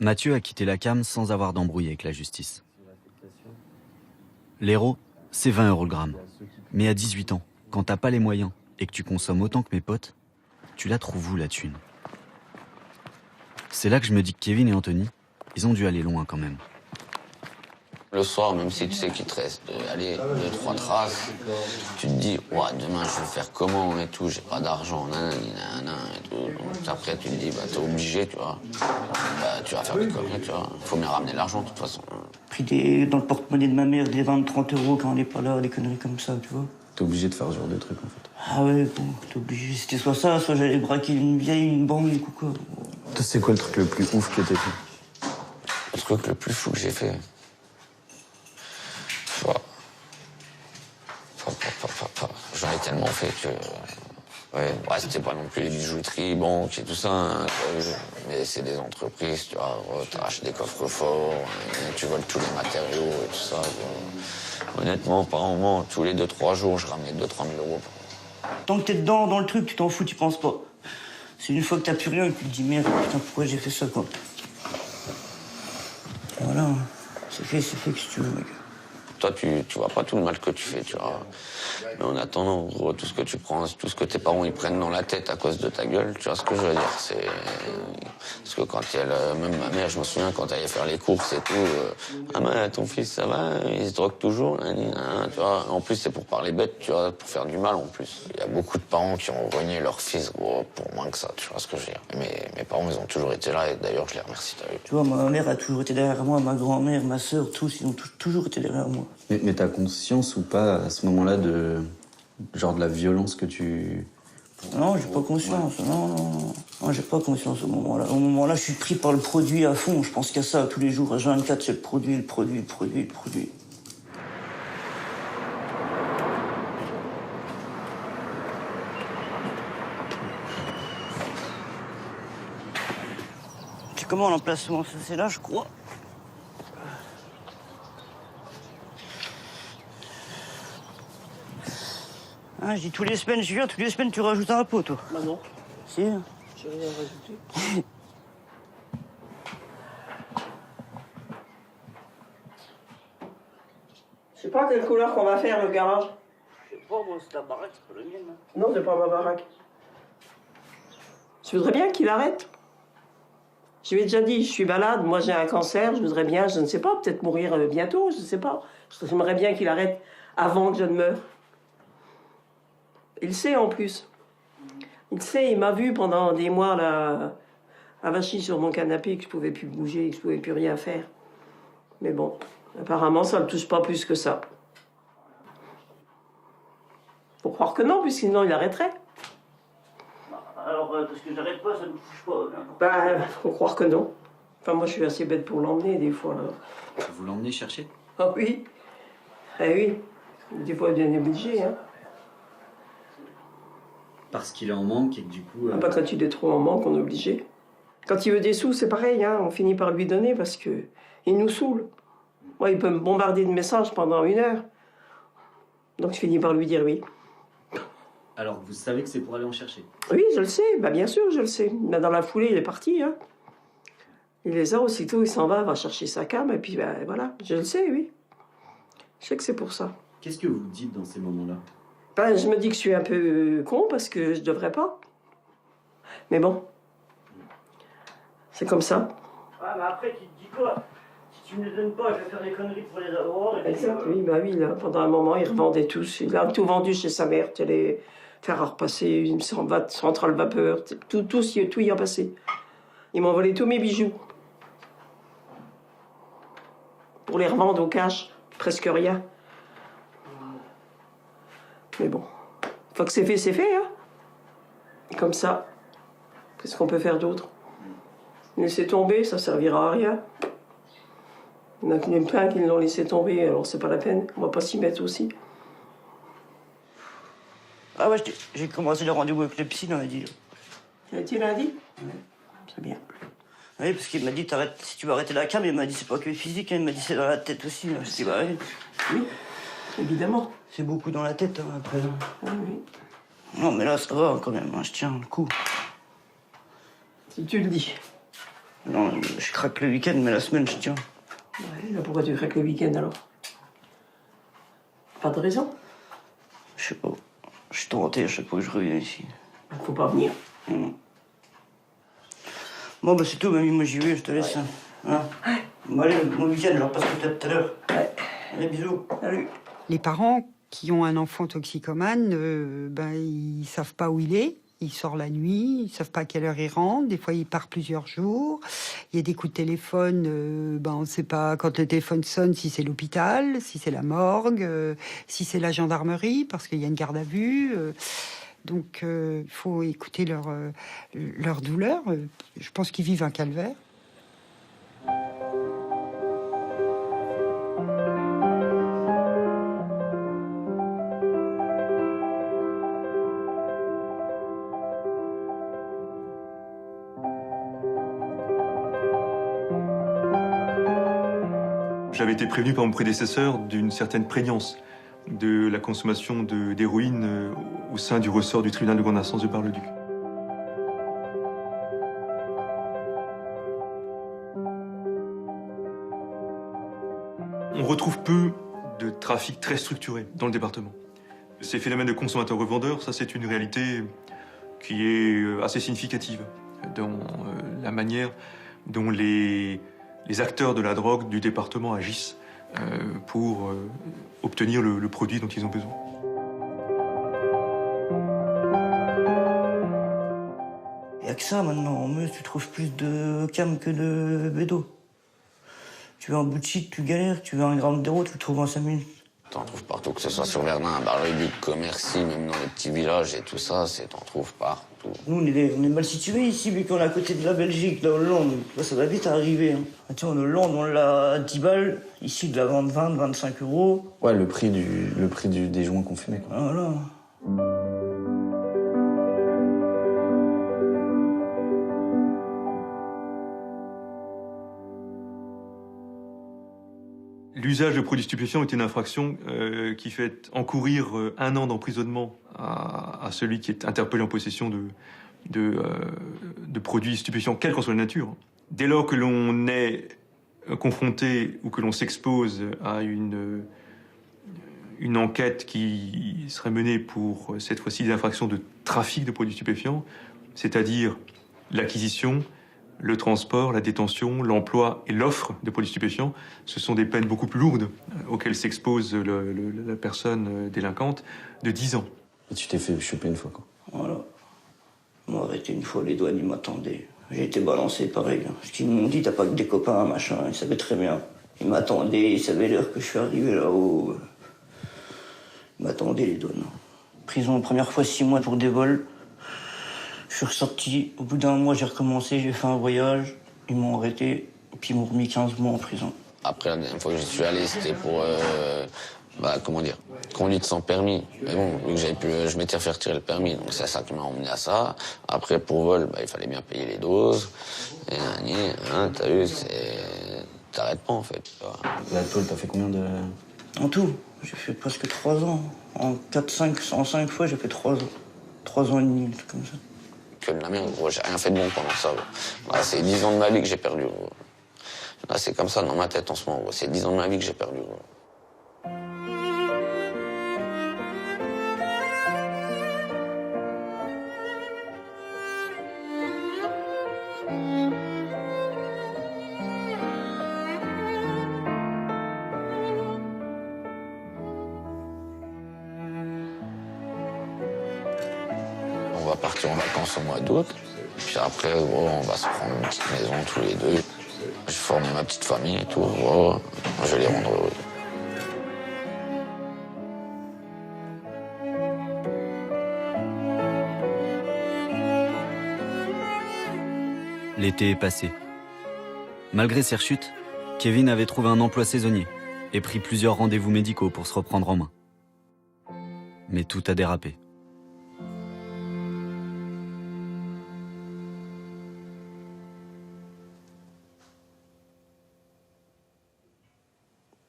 Mathieu a quitté la cam sans avoir d'embrouille avec la justice. L'héros, c'est 20 € le gramme. Mais à 18 ans, quand t'as pas les moyens et que tu consommes autant que mes potes, tu la trouves où, la thune? C'est là que je me dis que Kevin et Anthony, ils ont dû aller loin quand même. Le soir, même si tu sais qu'il te reste 2-3 traces, tu te dis, ouais, demain je vais faire comment et tout, j'ai pas d'argent, nanani, nanana et tout. Donc après tu te dis, bah t'es obligé, tu vois. Bah tu vas faire des conneries, tu vois. Faut bien ramener l'argent de toute façon. Pris dans le porte-monnaie de ma mère des 20-30 € quand on n'est pas là, des conneries comme ça, tu vois. T'es obligé de faire ce genre de trucs en fait. Ah ouais, bon, t'es obligé. C'était soit ça, soit j'allais braquer une banque ou quoi. Toi, c'est quoi le truc le plus ouf que t'as fait? Le truc le plus fou que j'ai fait. J'en ai tellement fait que... Ouais, c'était pas non plus les bijouteries, banques et tout ça, hein, mais c'est des entreprises, tu vois, t'arraches des coffres forts, tu voles tous les matériaux et tout ça. Honnêtement, par moment, tous les 2-3 jours, je ramenais 2-3 000 €. Tant que t'es dedans, dans le truc, tu t'en fous, tu penses pas. C'est une fois que t'as plus rien que tu te dis, merde, putain, pourquoi j'ai fait ça, quoi. Voilà, c'est fait, que si tu veux, mec. Toi, tu vois pas tout le mal que tu fais, tu vois. Mais en attendant, en gros, tout ce que tu prends, tout ce que tes parents ils prennent dans la tête à cause de ta gueule, tu vois ce que je veux dire, c'est... Parce que quand même ma mère, je me souviens, quand elle allait faire les courses et tout, ah mais ton fils, ça va, il se drogue toujours, tu vois. En plus, c'est pour parler bête, tu vois, pour faire du mal en plus. Il y a beaucoup de parents qui ont renié leur fils, gros, pour moins que ça, tu vois ce que je veux dire. Mais mes parents, ils ont toujours été là, et d'ailleurs, je les remercie, t'as vu. Tu vois, ma mère a toujours été derrière moi, ma grand-mère, ma sœur, tous, ils ont toujours été derrière moi. Mais t'as conscience ou pas, à ce moment-là, de la violence que tu... Non, j'ai pas conscience. Ouais. Non, j'ai pas conscience au moment-là. Au moment-là, je suis pris par le produit à fond. Je pense qu'à ça tous les jours. À 24, c'est le produit. C'est comment l'emplacement? C'est là, je crois. Ah, je dis tous les semaines, je viens, tous les semaines tu rajoutes un pot, toi. Bah non. Si. J'ai rien rajouté. Je sais pas quelle couleur qu'on va faire, le garage. Je sais pas, moi, c'est ta baraque, c'est pas la mienne. Non, c'est pas ma baraque. Je voudrais bien qu'il arrête. Je lui ai déjà dit, je suis malade, moi j'ai un cancer, je voudrais bien, je ne sais pas, peut-être mourir bientôt, je ne sais pas. J'aimerais bien qu'il arrête avant que je ne meure. Il sait en plus. Il sait, il m'a vu pendant des mois là, avachi sur mon canapé, que je pouvais plus bouger, que je pouvais plus rien faire. Mais bon, apparemment ça ne le touche pas plus que ça. Faut croire que non, puisque sinon il arrêterait. Alors, parce que j'arrête pas, ça ne me touche pas. Bah, faut croire que non. Enfin, moi, je suis assez bête pour l'emmener, des fois. Là. Vous l'emmenez chercher? Ah oui. Ah oui. Des fois, bien obligé, hein. Parce qu'il est en manque et que du coup... Pas quand il est trop en manque, on est obligé. Quand il veut des sous, c'est pareil, hein. On finit par lui donner parce que il nous saoule. Moi, il peut me bombarder de messages pendant 1 heure. Donc, je finis par lui dire oui. Alors, vous savez que c'est pour aller en chercher? Oui, je le sais. Bah, bien sûr, je le sais. Bah, dans la foulée, il est parti, hein. Il les a aussitôt, il s'en va chercher sa cam, et puis bah, voilà. Je le sais, oui. Je sais que c'est pour ça. Qu'est-ce que vous dites dans ces moments-là? Ben, je me dis que je suis un peu con parce que je devrais pas. Mais bon, c'est comme ça. Ah, mais après, tu te dis quoi? Si tu me les donnes pas, je vais faire des conneries pour les avoir. Et puis, Exact, oui, bah oui, là, pendant un moment, il revendait tout. Il a tout vendu chez sa mère, télé, fer à repasser, une centrale vapeur, tout y a passé. Ils m'ont volé tous mes bijoux. Pour les revendre au cash, presque rien. Mais bon, une fois que c'est fait, hein. Comme ça, qu'est-ce qu'on peut faire d'autre? Laisser tomber, ça servira à rien. Il y en a plein qui l'ont laissé tomber, alors c'est pas la peine. On va pas s'y mettre aussi. Ah ouais, j'ai commencé le rendez-vous avec le psy lundi. Tu as été lundi? Ouais. C'est bien. Oui, parce qu'il m'a dit, si tu veux arrêter la cam, il m'a dit, c'est pas que physique, hein, il m'a dit, c'est dans la tête aussi. Je dis, bah oui. Oui, évidemment. C'est beaucoup dans la tête, hein, après. Ah oui. Non, mais là, ça va quand même, hein, je tiens le coup. Si tu le dis. Non, je craque le week-end, mais la semaine, je tiens. Ouais, là, pourquoi tu craques le week-end, alors? Pas de raison. Je sais pas. Je suis tenté à chaque fois que je reviens ici. Faut pas venir. Bon, bah c'est tout, mamie, moi j'y vais, je te laisse. Ouais. Hein bon, allez, bon week-end, je repasse peut-être tout à l'heure. Ouais. Allez, bisous. Salut. Les parents qui ont un enfant toxicomane, ils savent pas où il est. Il sort la nuit, ils savent pas à quelle heure il rentre. Des fois, il part plusieurs jours. Il y a des coups de téléphone. On ne sait pas quand le téléphone sonne si c'est l'hôpital, si c'est la morgue, si c'est la gendarmerie, parce qu'il y a une garde à vue. Donc, il faut écouter leur douleur. Je pense qu'ils vivent un calvaire. J'avais été prévenu par mon prédécesseur d'une certaine prégnance de la consommation d'héroïne au sein du ressort du tribunal de grande instance de Bar-le-Duc. On retrouve peu de trafic très structuré dans le département. Ces phénomènes de consommateurs-revendeurs, ça c'est une réalité qui est assez significative dans la manière dont les acteurs de la drogue du département agissent pour obtenir le produit dont ils ont besoin. Il n'y a que ça maintenant. En Meuse, tu trouves plus de cam que de bédo. Tu veux un bout de shit, tu galères. Tu veux un gramme d'héros, tu le trouves en 5 minutes. T'en trouves partout, que ce soit sur Verdun, à Bar-le-Duc, Commercy, même dans les petits villages et tout ça, t'en trouves partout. Nous, on est mal situés ici, vu qu'on est à côté de la Belgique, la Hollande. Là, ça va vite arriver. Hein. Tu vois, en Hollande, on l'a à 10 balles. Ici, de la vente 20, 25 euros. Ouais, le prix des joints qu'on fumait, quoi. Voilà. L'usage de produits stupéfiants est une infraction qui fait encourir 1 an d'emprisonnement à celui qui est interpellé en possession de produits stupéfiants, quelle qu'en soit la nature. Dès lors que l'on est confronté ou que l'on s'expose à une une enquête qui serait menée pour, cette fois-ci, des infractions de trafic de produits stupéfiants, c'est-à-dire l'acquisition, le transport, la détention, l'emploi et l'offre de produits stupéfiants. Ce sont des peines beaucoup plus lourdes auxquelles s'expose la personne délinquante de 10 ans. Et tu t'es fait choper une fois, quoi. Voilà. Ils m'ont arrêté une fois, les douanes, ils m'attendaient. J'ai été balancé pareil. Parce qu'ils m'ont dit, t'as pas que des copains, machin. Ils savaient très bien. Ils m'attendaient, ils savaient l'heure que je suis arrivé là-haut. Ils m'attendaient, les douanes. Prison, première fois 6 mois pour des vols. Je suis ressorti. Au bout d'un mois, j'ai recommencé, j'ai fait un voyage. Ils m'ont arrêté, puis ils m'ont remis 15 mois en prison. Après, la dernière fois que je suis allé, c'était pour, conduite sans permis. Mais bon, vu que je m'étais fait retirer le permis, donc c'est ça qui m'a emmené à ça. Après, pour vol, il fallait bien payer les doses. Et t'as vu, t'arrêtes pas, en fait. La tôle, t'as fait combien de... En tout, j'ai fait presque 3 ans. En 5 fois, j'ai fait 3 ans. 3 ans et demi, un truc comme ça. Que de la merde, gros, j'ai rien fait de bon pendant ça, gros. Là, c'est 10 ans de ma vie que j'ai perdu, gros. Là, c'est comme ça dans ma tête en ce moment, gros. C'est 10 ans de ma vie que j'ai perdu, gros. On va partir en vacances au mois d'août. Puis après, gros, on va se prendre une petite maison tous les deux. Je forme ma petite famille et tout. Gros, je vais les rendre heureux. L'été est passé. Malgré ses rechutes, Kevin avait trouvé un emploi saisonnier et pris plusieurs rendez-vous médicaux pour se reprendre en main. Mais tout a dérapé.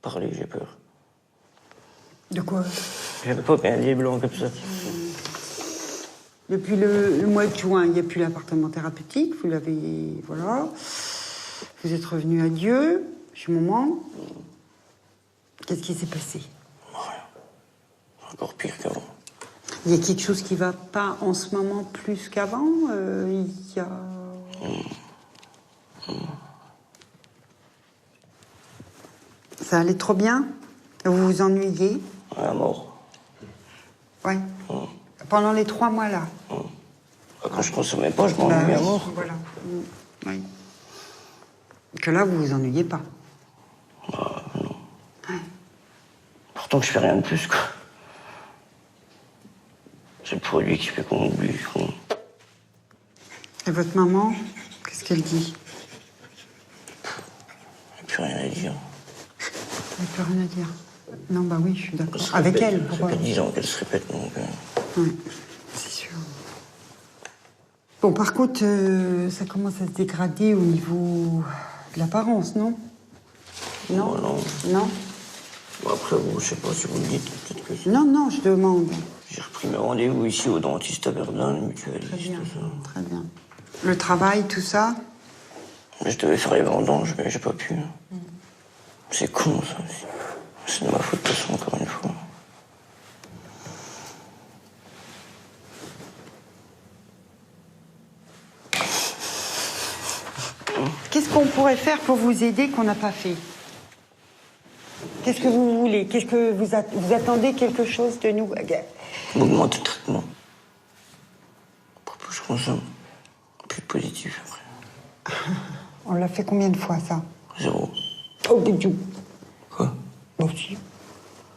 Parler, j'ai peur. De quoi? J'avais pas bien les blancs comme ça. Depuis le mois de juin, il n'y a plus l'appartement thérapeutique. Vous l'avez... Voilà. Vous êtes revenu à Dieu, chez maman. Qu'est-ce qui s'est passé? Rien. Encore pire qu'avant. Il y a quelque chose qui ne va pas en ce moment plus qu'avant? Il y a... Ça allait trop bien? Vous vous ennuyez? À mort. Ouais. Pendant les 3 mois là? Quand je consommais pas, je m'ennuyais à mort. Voilà. Oui. Que là, vous vous ennuyez pas? Non. Ouais. Pourtant que je fais rien de plus, quoi. C'est le produit qui fait qu'on oublie. Et votre maman, qu'est-ce qu'elle dit? Il n'y a plus rien à dire. Il n'y a plus rien à dire. Non, bah oui, je suis d'accord. Avec elle, Ça fait 10 ans qu'elle se répète, donc... Oui, c'est sûr. Bon, par contre, ça commence à se dégrader au niveau de l'apparence, non? Non. Non. Bon, après, bon, je sais pas si vous me dites, peut-être que... Non, je demande. J'ai repris mes rendez-vous ici au dentiste à Verdun, le mutualiste, Très bien, tout ça. très bien. Le travail, tout ça? Mais je devais faire les vendanges, mais j'ai pas pu. C'est con, ça aussi. C'est de ma faute, de toute façon, encore une fois. Qu'est-ce qu'on pourrait faire pour vous aider qu'on n'a pas fait? Qu'est-ce que vous voulez? Qu'est-ce que vous attendez quelque chose de nous? Augmenter le traitement. Pour plus je consomme, plus de positif après. On l'a fait combien de fois, ça? 0. Oh, bidou. Quoi? Bon, si.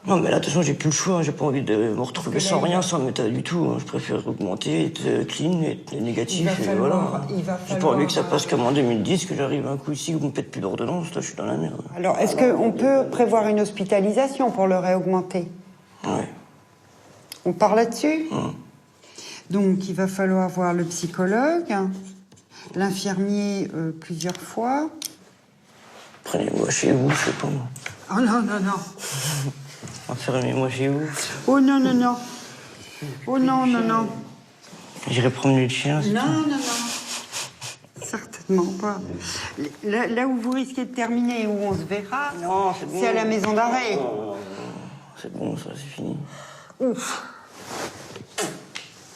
Non, mais là, de toute façon, j'ai plus le choix. J'ai pas envie de me retrouver sans rien, sans méta du tout. Je préfère augmenter, être clean, être négatif, et voilà. J'ai pas envie que ça passe comme en 2010, que j'arrive un coup ici, où on me pète plus d'ordonnance. Là, je suis dans la merde. Alors, est-ce qu'on peut prévoir une hospitalisation pour le réaugmenter? Ouais. On part là-dessus? Donc, il va falloir voir le psychologue, l'infirmier plusieurs fois. Prenez-moi chez vous, je sais pas moi. Oh non, non, non. Enfermez-moi chez vous. Oh non, non, non. Oh non, non, non. J'irai promener le chien, c'est Non, tout. non, non. Certainement pas. Là où vous risquez de terminer, où on se verra, non, c'est bon. C'est à la maison d'arrêt. c'est bon, ça, c'est fini. Ouf.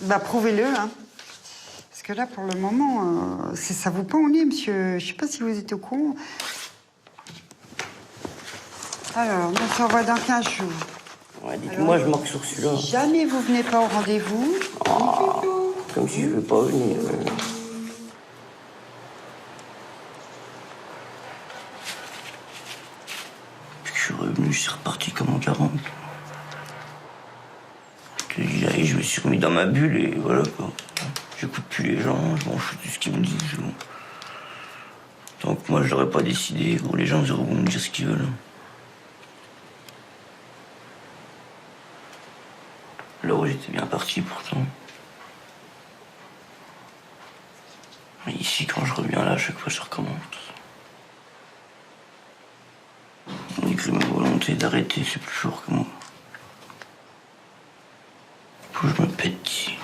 Bah, prouvez-le, hein. Parce que là, pour le moment, ça vous pend au nez, monsieur. Je sais pas si vous êtes au courant. Alors, on s'envoie dans 15 jours. Ouais, dites-moi, je marque sur celui-là. Si jamais vous venez pas au rendez-vous... Oh, comme si je veux pas venir. Puis que je suis revenu, je suis reparti comme en 40. Je te dis, allez, je me suis remis dans ma bulle et voilà, quoi. J'écoute plus les gens, je m'en fous de ce qu'ils me disent. Tant que moi, je l'aurais pas décidé, gros, les gens, ils auront me dire ce qu'ils veulent. Là où j'étais bien parti, pourtant. Mais ici, quand je reviens là, à chaque fois, ça recommence. On dit que ma volonté d'arrêter, c'est plus fort que moi. Faut que je me pète ici.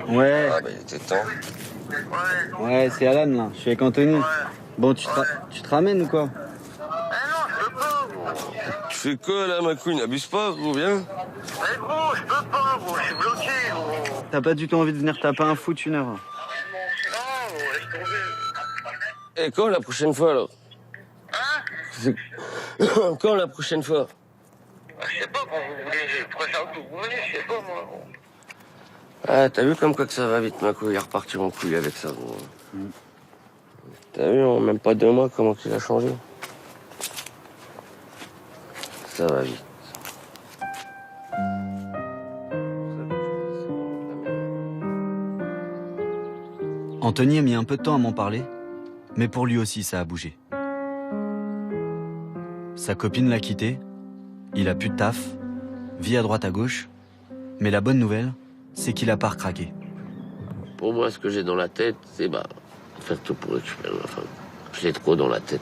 Ouais. Ah, bah, il était temps. Ouais, c'est Alan, là. Je suis avec Anthony. Bon, tu te ramènes ou quoi? Tu fais quoi, là, ma couille? N'abuse pas, gros, viens. Mais gros, je peux pas, gros, je suis bloqué, gros. T'as pas du tout envie de venir taper un foot 1 heure? Non, gros, laisse tomber. Et quand la prochaine fois, alors? Hein? Quand la prochaine fois? Je sais pas, quand vous voulez, je préfère que vous voulez, je sais pas, moi, gros. Ah, t'as vu comme quoi que ça va vite, ma couille, il est reparti en couille avec ça, gros. T'as vu, en même pas 2 mois, comment il a changé? Ça va vite. Anthony a mis un peu de temps à m'en parler, mais pour lui aussi, ça a bougé. Sa copine l'a quitté, il a plus de taf, vit à droite à gauche, mais la bonne nouvelle, c'est qu'il a pas recraqué. Pour moi, ce que j'ai dans la tête, c'est faire tout pour récupérer ma femme. Je l'ai trop dans la tête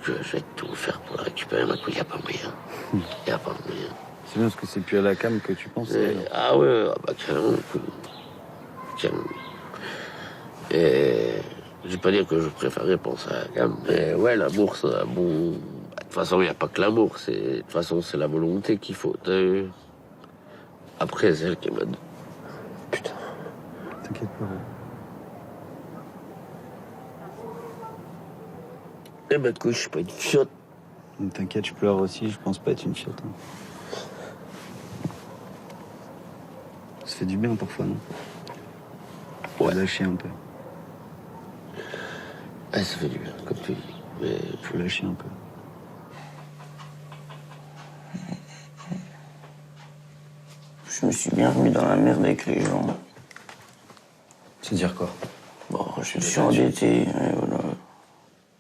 que je vais tout faire pour la récupérer. Ma couille, il n'y a pas moyen. Il n'y a pas moyen. C'est bien parce que c'est plus à la cam que tu penses. Ah ouais, bah carrément. Et je vais pas dire que je préférerais penser à la cam, mais ouais, l'amour, c'est bon. De toute façon, il n'y a pas que l'amour. De toute façon, c'est la volonté qu'il faut. Après, c'est elle qui m'a dit. Putain. T'inquiète pas. Eh ben, couille, je suis pas une fiotte. T'inquiète, je pleure aussi, je pense pas être une fiotte. Hein. Ça fait du bien parfois, non? Ouais. Lâcher un peu. Ouais, ça fait du bien, comme tu dis. Mais faut lâcher un peu. Je me suis bien remis dans la merde avec les gens. C'est-à-dire quoi? Bon, je me suis endetté, et voilà.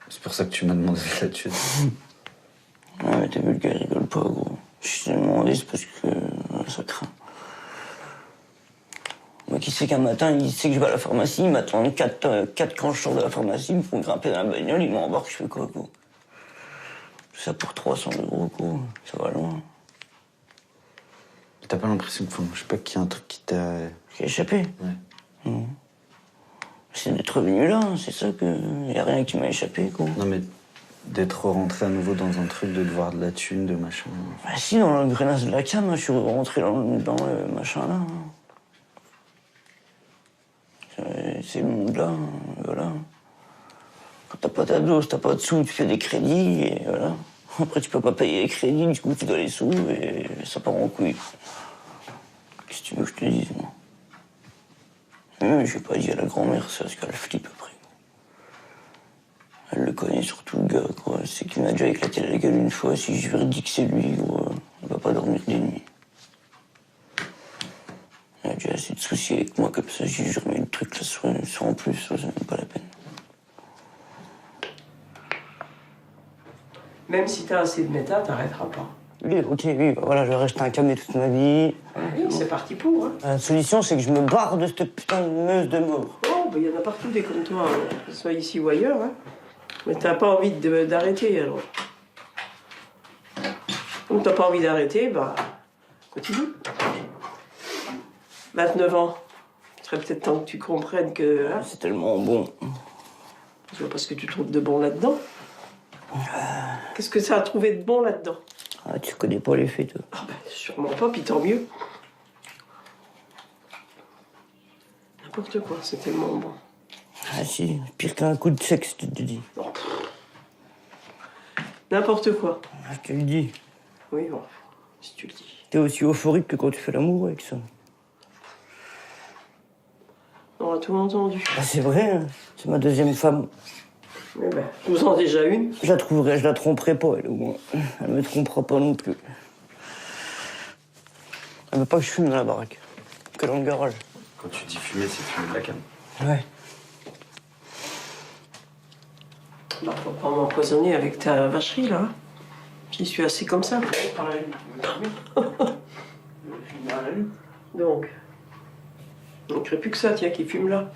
C'est pour ça que tu m'as demandé de la tuer. Ouais, mais t'as vu, le gars, il rigole pas, gros. Je t'ai demandé, c'est parce que ça craint. Moi, qui sait qu'un matin, il sait que je vais à la pharmacie, il m'attend 4 quand je sors de la pharmacie, ils me font grimper dans la bagnole, ils m'embarquent, je fais quoi, gros? Tout ça pour 300 €, gros. Ça va loin. T'as pas l'impression que, je sais pas, qu'il y a un truc qui t'a... Qui a échappé? Ouais. Non. C'est d'être revenu là, c'est ça que... Y a rien qui m'a échappé, quoi. Non, mais d'être rentré à nouveau dans un truc, de devoir de la thune, de machin... Bah si, dans le grenasse de la cam, je suis rentré dans le machin là. C'est le monde là, voilà. Quand t'as pas ta dose, t'as pas de sous, tu fais des crédits, et voilà. Après, tu peux pas payer les crédits, du coup, tu dois les sous, et ça part en couille. Qu'est-ce que tu veux que je te dise, moi? Je vais pas dire à la grand-mère, c'est parce qu'elle flippe après. Elle le connaît surtout, le gars, quoi. C'est qu'il m'a déjà éclaté la gueule une fois. Si je lui dis que c'est lui, gros, elle va pas dormir des nuits. Elle a déjà assez de soucis avec moi, comme ça, je remets le truc là sur en plus, ça n'est pas la peine. Même si t'as assez de méta, t'arrêteras pas. Oui, ok, oui, bah voilà, je vais rester un camé toute ma vie. Oui, c'est parti pour, hein. La solution, c'est que je me barre de cette putain de meuse de mort. Oh, Il y en a partout des comme toi, hein, que ce soit ici ou ailleurs. Hein. Mais t'as pas envie d'arrêter alors. Comme t'as pas envie d'arrêter, bah continue. 29 ans. Il serait peut-être temps que tu comprennes que. Hein, c'est tellement bon. Je vois pas ce que tu trouves de bon là-dedans. Qu'est-ce que ça a trouvé de bon là-dedans? Ah, tu connais pas les faits, toi. Ah ben, sûrement pas, puis tant mieux. N'importe quoi, c'est tellement bon. Ah si, pire qu'un coup de sexe, tu te dis. Oh, n'importe quoi. Ah, je te le dis. Oui, bon, si tu le dis. T'es aussi euphorique que quand tu fais l'amour avec ça. On a tout entendu. Ah, c'est vrai, hein. C'est ma deuxième femme. Eh ben, je vous en déjà une. Je la tromperai pas, elle, au moins. Elle me trompera pas non plus. Elle veut pas que je fume dans la baraque. Que dans le garage. Quand tu dis fumer, c'est fumer de la canne. Ouais. Bah, faut pas m'empoisonner avec ta vacherie, là. J'y suis assez comme ça. Donc. Il ne manquerait plus que ça, tiens, qui fume là.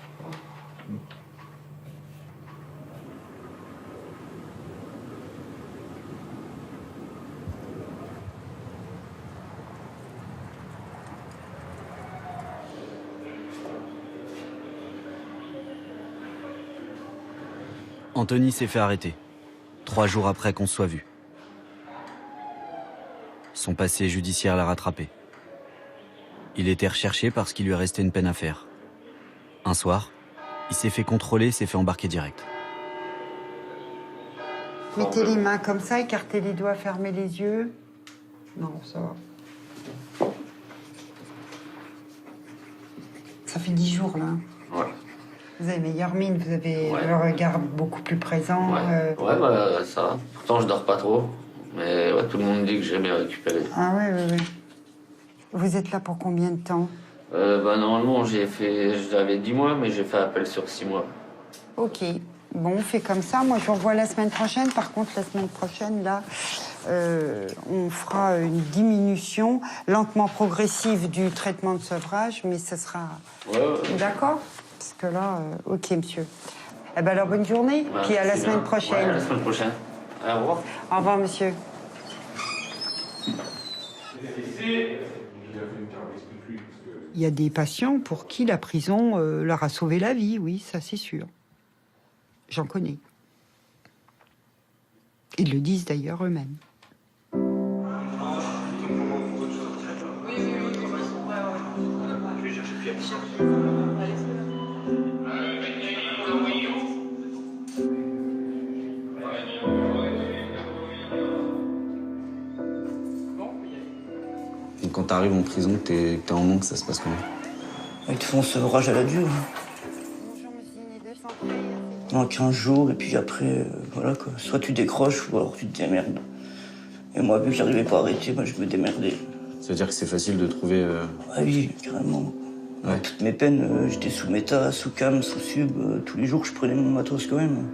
Anthony s'est fait arrêter, 3 jours après qu'on se soit vu. Son passé judiciaire l'a rattrapé. Il était recherché parce qu'il lui restait une peine à faire. Un soir, il s'est fait contrôler et s'est fait embarquer direct. Mettez les mains comme ça, écartez les doigts, fermez les yeux. Non, ça va. Ça fait 10 jours, là. Ouais. Vous avez meilleure mine, vous avez Ouais. le regard beaucoup plus présent. Ouais, bah ça va. Pourtant, je dors pas trop. Mais ouais, tout le monde dit que j'ai bien récupéré. Ah ouais, ouais, ouais. Vous êtes là pour combien de temps? Bah normalement, j'avais 10 mois, mais j'ai fait appel sur 6 mois. Ok. Bon, on fait comme ça. Moi, je vous revois la semaine prochaine. Par contre, la semaine prochaine, là, on fera une diminution lentement progressive du traitement de sevrage, mais ce sera... Ouais. D'accord? Parce que là, ok, monsieur. Eh ben alors, bonne journée, Bah, puis à la c'est semaine bien. prochaine. Ouais, à la semaine prochaine. Allez, au revoir. Au revoir, monsieur. Il y a des patients pour qui la prison leur a sauvé la vie, oui, ça c'est sûr. J'en connais. Ils le disent d'ailleurs eux-mêmes. Donc quand t'arrives en prison, que t'es en manque, ça se passe comment? Ils te font sevrage à la dure. En 15 jours, et puis après, voilà quoi. Soit tu décroches, ou alors tu te démerdes. Et moi, vu que j'arrivais pas à arrêter, moi, je me démerdais. Ça veut dire que c'est facile de trouver... Ah oui, carrément. Ouais. Toutes mes peines, j'étais sous méta, sous cam, sous sub. Tous les jours, je prenais mon matos quand même.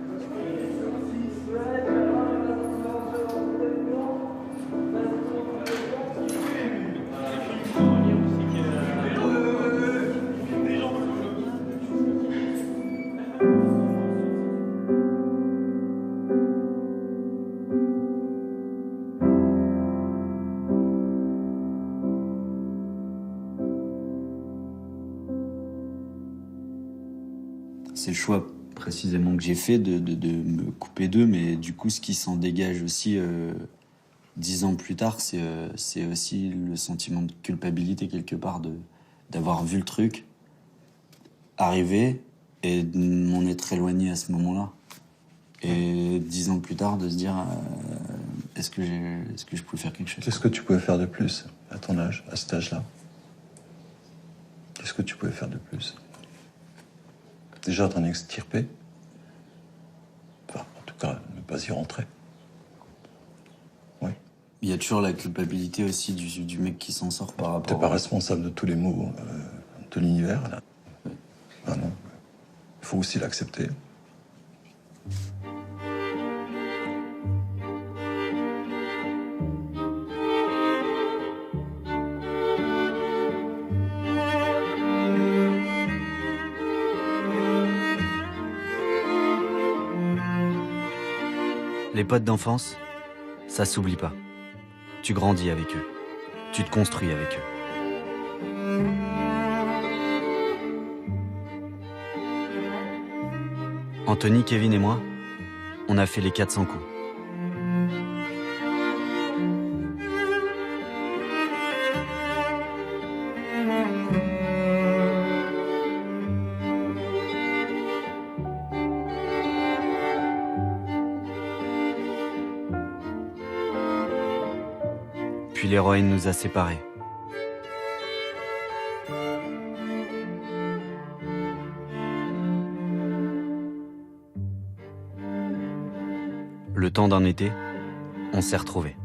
C'est le choix précisément que j'ai fait de me couper d'eux, mais du coup, ce qui s'en dégage aussi 10 ans plus tard, c'est aussi le sentiment de culpabilité quelque part d'avoir vu le truc arriver et de m'en être éloigné à ce moment-là. Et 10 ans plus tard, de se dire est-ce que je pouvais faire quelque chose? Qu'est-ce que tu pouvais faire de plus à ton âge, à cet âge-là? Qu'est-ce que tu pouvais faire de plus? Déjà t'en extirper. Enfin, en tout cas, ne pas y rentrer. Oui. Il y a toujours la culpabilité aussi du mec qui s'en sort par rapport... T'es pas responsable de tous les maux de l'univers, là. Ah non. Il faut aussi l'accepter. Les potes d'enfance, ça s'oublie pas. Tu grandis avec eux. Tu te construis avec eux. Anthony, Kevin et moi, on a fait les 400 coups. Puis l'héroïne nous a séparés. Le temps d'un été, on s'est retrouvés.